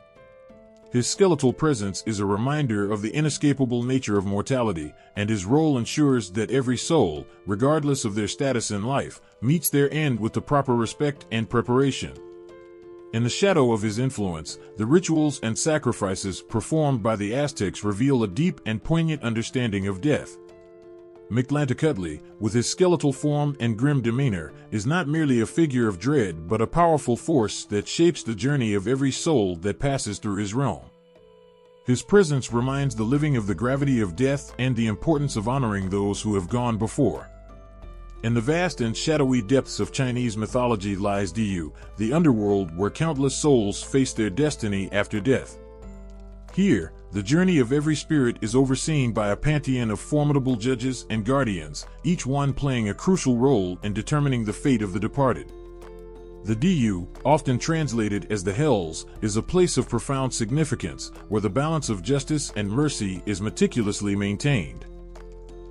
His skeletal presence is a reminder of the inescapable nature of mortality, and his role ensures that every soul, regardless of their status in life, meets their end with the proper respect and preparation. In the shadow of his influence, the rituals and sacrifices performed by the Aztecs reveal a deep and poignant understanding of death. Mictlantecuhtli, with his skeletal form and grim demeanor, is not merely a figure of dread but a powerful force that shapes the journey of every soul that passes through his realm. His presence reminds the living of the gravity of death and the importance of honoring those who have gone before. In the vast and shadowy depths of Chinese mythology lies Diyu, the underworld where countless souls face their destiny after death. Here, the journey of every spirit is overseen by a pantheon of formidable judges and guardians, each one playing a crucial role in determining the fate of the departed. The Diyu, often translated as the Hells, is a place of profound significance, where the balance of justice and mercy is meticulously maintained.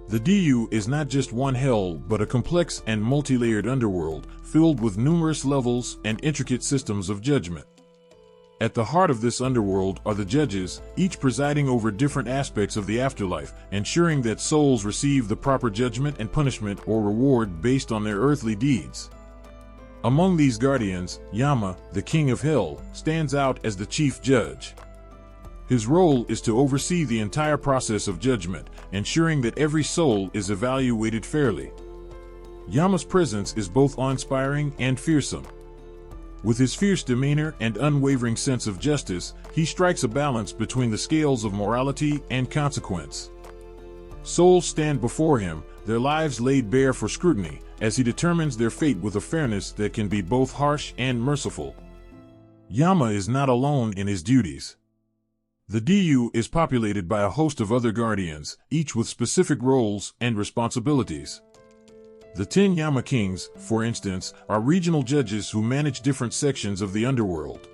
The Diyu is not just one hell but a complex and multi-layered underworld, filled with numerous levels and intricate systems of judgment. At the heart of this underworld are the judges, each presiding over different aspects of the afterlife, ensuring that souls receive the proper judgment and punishment or reward based on their earthly deeds. Among these guardians, Yama, the king of hell, stands out as the chief judge. His role is to oversee the entire process of judgment, ensuring that every soul is evaluated fairly. Yama's presence is both awe-inspiring and fearsome. With his fierce demeanor and unwavering sense of justice, he strikes a balance between the scales of morality and consequence. Souls stand before him, their lives laid bare for scrutiny, as he determines their fate with a fairness that can be both harsh and merciful. Yama is not alone in his duties. The Diyu is populated by a host of other guardians, each with specific roles and responsibilities. The 10 Yama kings, for instance, are regional judges who manage different sections of the underworld.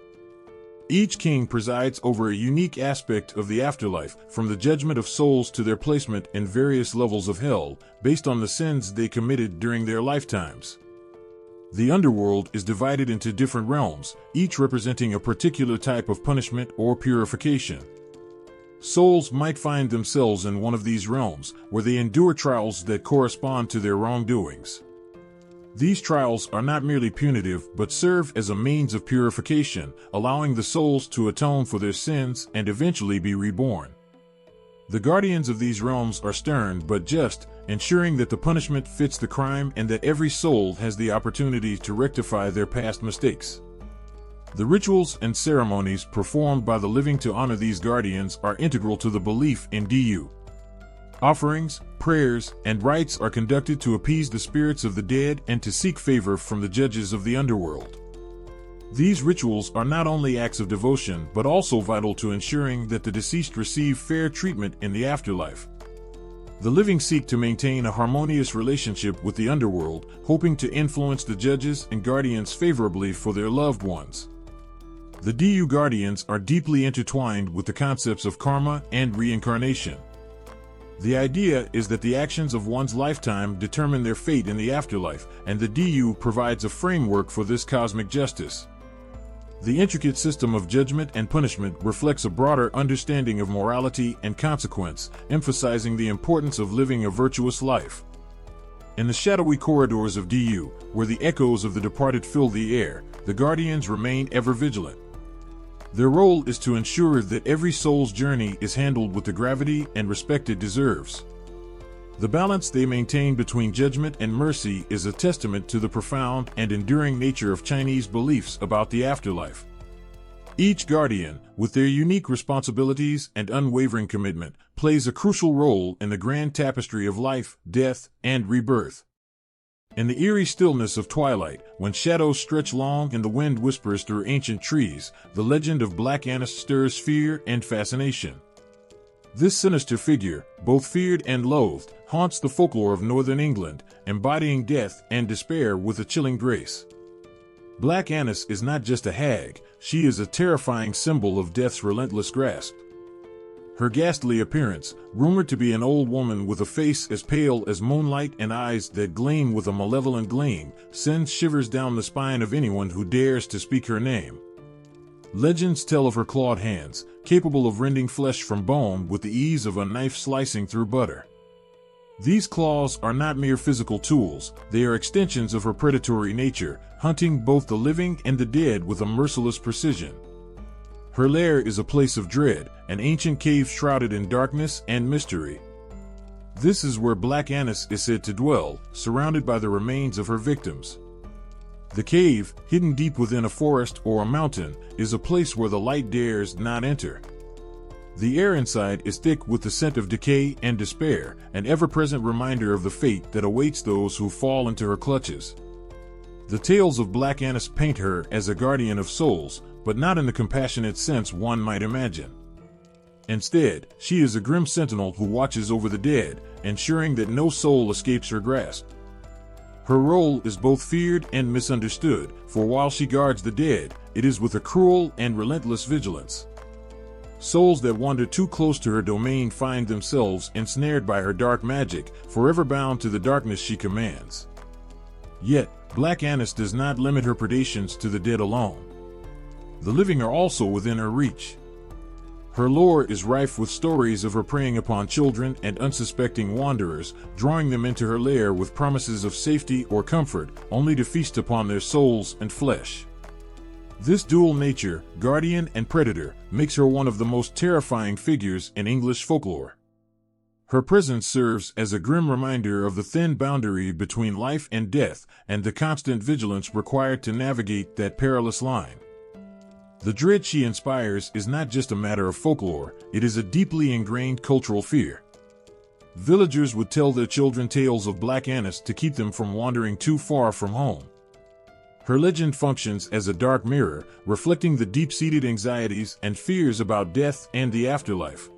Each king presides over a unique aspect of the afterlife, from the judgment of souls to their placement in various levels of hell, based on the sins they committed during their lifetimes. The underworld is divided into different realms, each representing a particular type of punishment or purification. Souls might find themselves in one of these realms, where they endure trials that correspond to their wrongdoings. These trials are not merely punitive but serve as a means of purification, allowing the souls to atone for their sins and eventually be reborn. The guardians of these realms are stern but just, ensuring that the punishment fits the crime and that every soul has the opportunity to rectify their past mistakes. The rituals and ceremonies performed by the living to honor these guardians are integral to the belief in Diyu. Offerings, prayers, and rites are conducted to appease the spirits of the dead and to seek favor from the judges of the underworld. These rituals are not only acts of devotion but also vital to ensuring that the deceased receive fair treatment in the afterlife. The living seek to maintain a harmonious relationship with the underworld, hoping to influence the judges and guardians favorably for their loved ones. The Diyu guardians are deeply intertwined with the concepts of karma and reincarnation. The idea is that the actions of one's lifetime determine their fate in the afterlife, and the Diyu provides a framework for this cosmic justice. The intricate system of judgment and punishment reflects a broader understanding of morality and consequence, emphasizing the importance of living a virtuous life. In the shadowy corridors of Diyu, where the echoes of the departed fill the air, the guardians remain ever vigilant. Their role is to ensure that every soul's journey is handled with the gravity and respect it deserves. The balance they maintain between judgment and mercy is a testament to the profound and enduring nature of Chinese beliefs about the afterlife. Each guardian, with their unique responsibilities and unwavering commitment, plays a crucial role in the grand tapestry of life, death, and rebirth. In the eerie stillness of twilight, when shadows stretch long and the wind whispers through ancient trees, the legend of Black Annis stirs fear and fascination. This sinister figure, both feared and loathed, haunts the folklore of northern England, embodying death and despair with a chilling grace. Black Annis is not just a hag, she is a terrifying symbol of death's relentless grasp. Her ghastly appearance, rumored to be an old woman with a face as pale as moonlight and eyes that gleam with a malevolent gleam, sends shivers down the spine of anyone who dares to speak her name. Legends tell of her clawed hands, capable of rending flesh from bone with the ease of a knife slicing through butter. These claws are not mere physical tools, they are extensions of her predatory nature, hunting both the living and the dead with a merciless precision. Her lair is a place of dread, an ancient cave shrouded in darkness and mystery. This is where Black Annis is said to dwell, surrounded by the remains of her victims. The cave, hidden deep within a forest or a mountain, is a place where the light dares not enter. The air inside is thick with the scent of decay and despair, an ever-present reminder of the fate that awaits those who fall into her clutches. The tales of Black Annis paint her as a guardian of souls, but not in the compassionate sense one might imagine. Instead, she is a grim sentinel who watches over the dead, ensuring that no soul escapes her grasp. Her role is both feared and misunderstood, for while she guards the dead, it is with a cruel and relentless vigilance. Souls that wander too close to her domain find themselves ensnared by her dark magic, forever bound to the darkness she commands. Yet, Black Annis does not limit her predations to the dead alone. The living are also within her reach. Her lore is rife with stories of her preying upon children and unsuspecting wanderers, drawing them into her lair with promises of safety or comfort, only to feast upon their souls and flesh. This dual nature, guardian and predator, makes her one of the most terrifying figures in English folklore. Her presence serves as a grim reminder of the thin boundary between life and death, and the constant vigilance required to navigate that perilous line. The dread she inspires is not just a matter of folklore, it is a deeply ingrained cultural fear. Villagers would tell their children tales of Black Annis to keep them from wandering too far from home. Her legend functions as a dark mirror, reflecting the deep-seated anxieties and fears about death and the afterlife.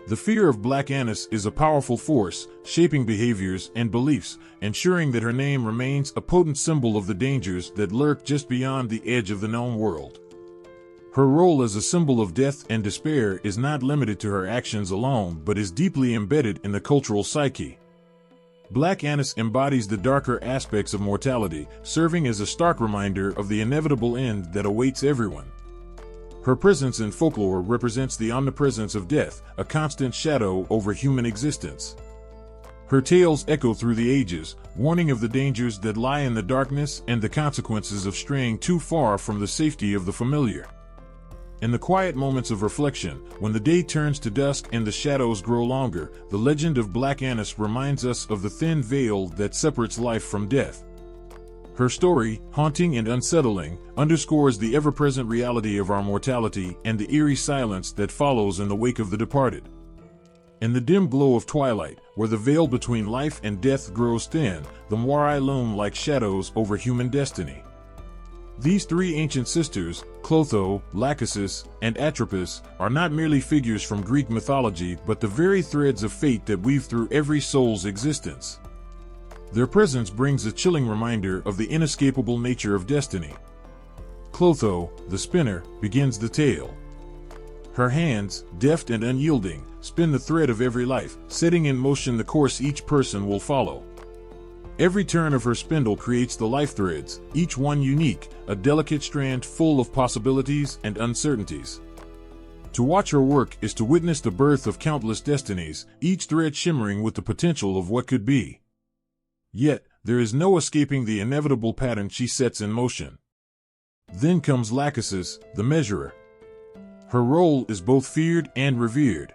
The fear of Black Annis is a powerful force, shaping behaviors and beliefs, ensuring that her name remains a potent symbol of the dangers that lurk just beyond the edge of the known world. Her role as a symbol of death and despair is not limited to her actions alone but is deeply embedded in the cultural psyche. Black Annis embodies the darker aspects of mortality, serving as a stark reminder of the inevitable end that awaits everyone. Her presence in folklore represents the omnipresence of death, a constant shadow over human existence. Her tales echo through the ages, warning of the dangers that lie in the darkness and the consequences of straying too far from the safety of the familiar. In the quiet moments of reflection, when the day turns to dusk and the shadows grow longer, the legend of Black Annis reminds us of the thin veil that separates life from death. Her story, haunting and unsettling, underscores the ever-present reality of our mortality and the eerie silence that follows in the wake of the departed. In the dim glow of twilight, where the veil between life and death grows thin, the Moirai loom like shadows over human destiny. These three ancient sisters, Clotho, Lachesis, and Atropos, are not merely figures from Greek mythology but the very threads of fate that weave through every soul's existence. Their presence brings a chilling reminder of the inescapable nature of destiny. Clotho, the spinner, begins the tale. Her hands, deft and unyielding, spin the thread of every life, setting in motion the course each person will follow. Every turn of her spindle creates the life threads, each one unique, a delicate strand full of possibilities and uncertainties. To watch her work is to witness the birth of countless destinies, each thread shimmering with the potential of what could be. Yet, there is no escaping the inevitable pattern she sets in motion. Then comes Lachesis, the measurer. Her role is both feared and revered.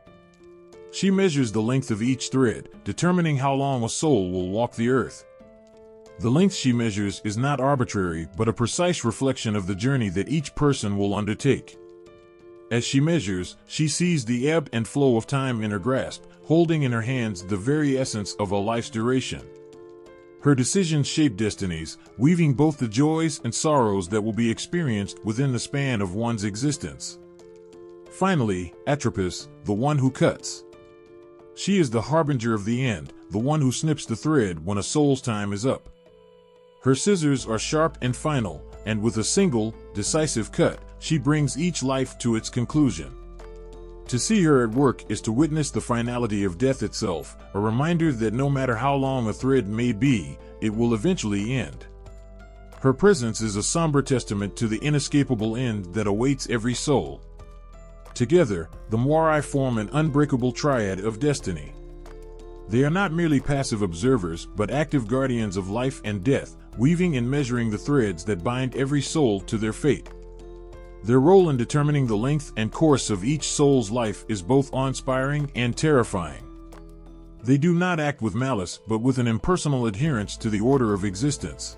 She measures the length of each thread, determining how long a soul will walk the earth. The length she measures is not arbitrary but a precise reflection of the journey that each person will undertake. As she measures, she sees the ebb and flow of time in her grasp, holding in her hands the very essence of a life's duration. Her decisions shape destinies, weaving both the joys and sorrows that will be experienced within the span of one's existence. Finally, Atropos, the one who cuts. She is the harbinger of the end, the one who snips the thread when a soul's time is up. Her scissors are sharp and final, and with a single, decisive cut, she brings each life to its conclusion. To see her at work is to witness the finality of death itself, a reminder that no matter how long a thread may be, it will eventually end. Her presence is a somber testament to the inescapable end that awaits every soul. Together, the Moirai form an unbreakable triad of destiny. They are not merely passive observers but active guardians of life and death, weaving and measuring the threads that bind every soul to their fate. Their role in determining the length and course of each soul's life is both awe-inspiring and terrifying. They do not act with malice but with an impersonal adherence to the order of existence.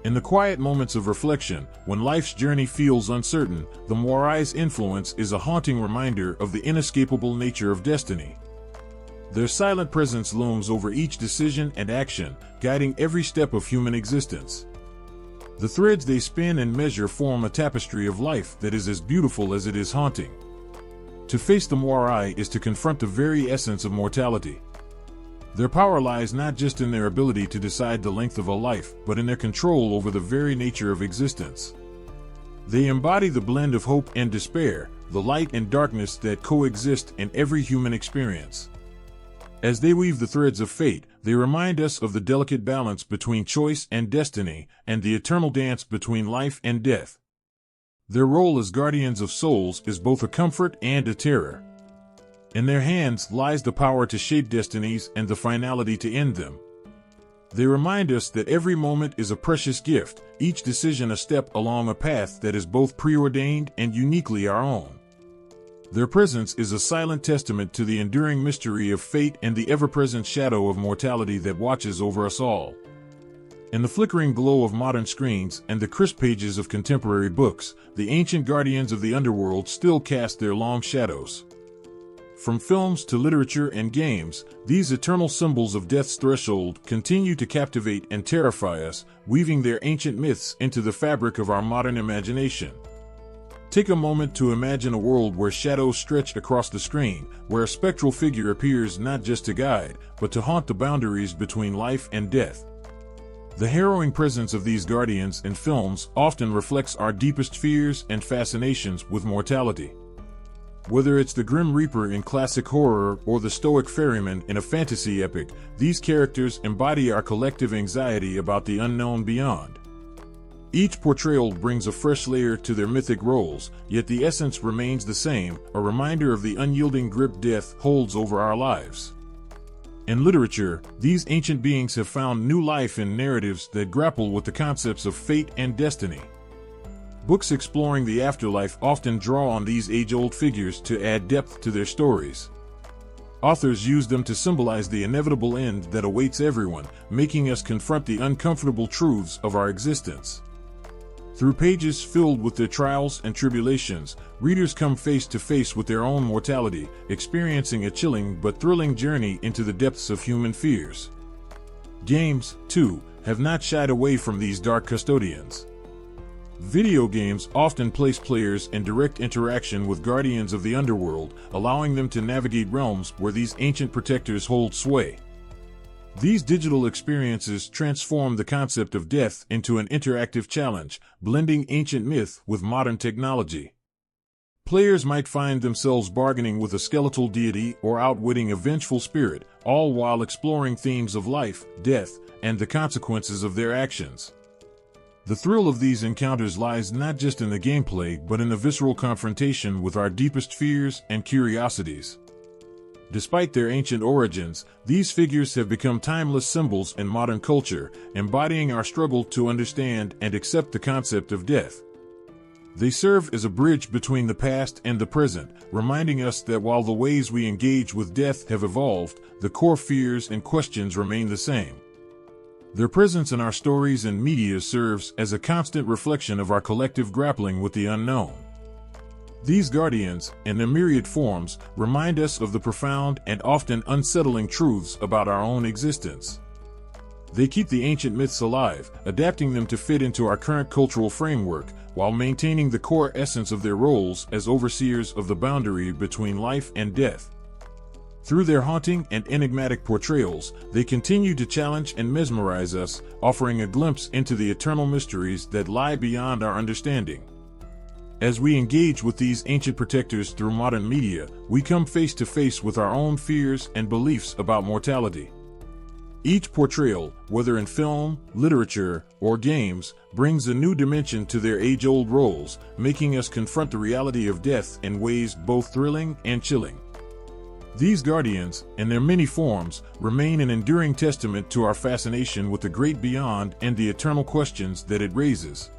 In the quiet moments of reflection, when life's journey feels uncertain, the Moirai's influence is a haunting reminder of the inescapable nature of destiny. Their silent presence looms over each decision and action, guiding every step of human existence. The threads they spin and measure form a tapestry of life that is as beautiful as it is haunting. To face the Moirai is to confront the very essence of mortality. Their power lies not just in their ability to decide the length of a life, but in their control over the very nature of existence. They embody the blend of hope and despair, the light and darkness that coexist in every human experience. As they weave the threads of fate, they remind us of the delicate balance between choice and destiny, and the eternal dance between life and death. Their role as guardians of souls is both a comfort and a terror. In their hands lies the power to shape destinies and the finality to end them. They remind us that every moment is a precious gift, each decision a step along a path that is both preordained and uniquely our own. Their presence is a silent testament to the enduring mystery of fate and the ever-present shadow of mortality that watches over us all. In the flickering glow of modern screens and the crisp pages of contemporary books, the ancient guardians of the underworld still cast their long shadows. From films to literature and games, these eternal symbols of death's threshold continue to captivate and terrify us, weaving their ancient myths into the fabric of our modern imagination. Take a moment to imagine a world where shadows stretch across the screen, where a spectral figure appears not just to guide, but to haunt the boundaries between life and death. The harrowing presence of these guardians in films often reflects our deepest fears and fascinations with mortality. Whether it's the Grim Reaper in classic horror or the stoic ferryman in a fantasy epic, these characters embody our collective anxiety about the unknown beyond. Each portrayal brings a fresh layer to their mythic roles, yet the essence remains the same, a reminder of the unyielding grip death holds over our lives. In literature, these ancient beings have found new life in narratives that grapple with the concepts of fate and destiny. Books exploring the afterlife often draw on these age-old figures to add depth to their stories. Authors use them to symbolize the inevitable end that awaits everyone, making us confront the uncomfortable truths of our existence. Through pages filled with their trials and tribulations, readers come face to face with their own mortality, experiencing a chilling but thrilling journey into the depths of human fears. Games, too, have not shied away from these dark custodians. Video games often place players in direct interaction with guardians of the underworld, allowing them to navigate realms where these ancient protectors hold sway. These digital experiences transform the concept of death into an interactive challenge, blending ancient myth with modern technology. Players might find themselves bargaining with a skeletal deity or outwitting a vengeful spirit, all while exploring themes of life, death, and the consequences of their actions. The thrill of these encounters lies not just in the gameplay but in the visceral confrontation with our deepest fears and curiosities. Despite their ancient origins, these figures have become timeless symbols in modern culture, embodying our struggle to understand and accept the concept of death. They serve as a bridge between the past and the present, reminding us that while the ways we engage with death have evolved, the core fears and questions remain the same. Their presence in our stories and media serves as a constant reflection of our collective grappling with the unknown. These guardians, in their myriad forms, remind us of the profound and often unsettling truths about our own existence. They keep the ancient myths alive, adapting them to fit into our current cultural framework, while maintaining the core essence of their roles as overseers of the boundary between life and death. Through their haunting and enigmatic portrayals, they continue to challenge and mesmerize us, offering a glimpse into the eternal mysteries that lie beyond our understanding. As we engage with these ancient protectors through modern media, we come face to face with our own fears and beliefs about mortality. Each portrayal, whether in film, literature, or games, brings a new dimension to their age-old roles, making us confront the reality of death in ways both thrilling and chilling. These guardians, in their many forms, remain an enduring testament to our fascination with the great beyond and the eternal questions that it raises.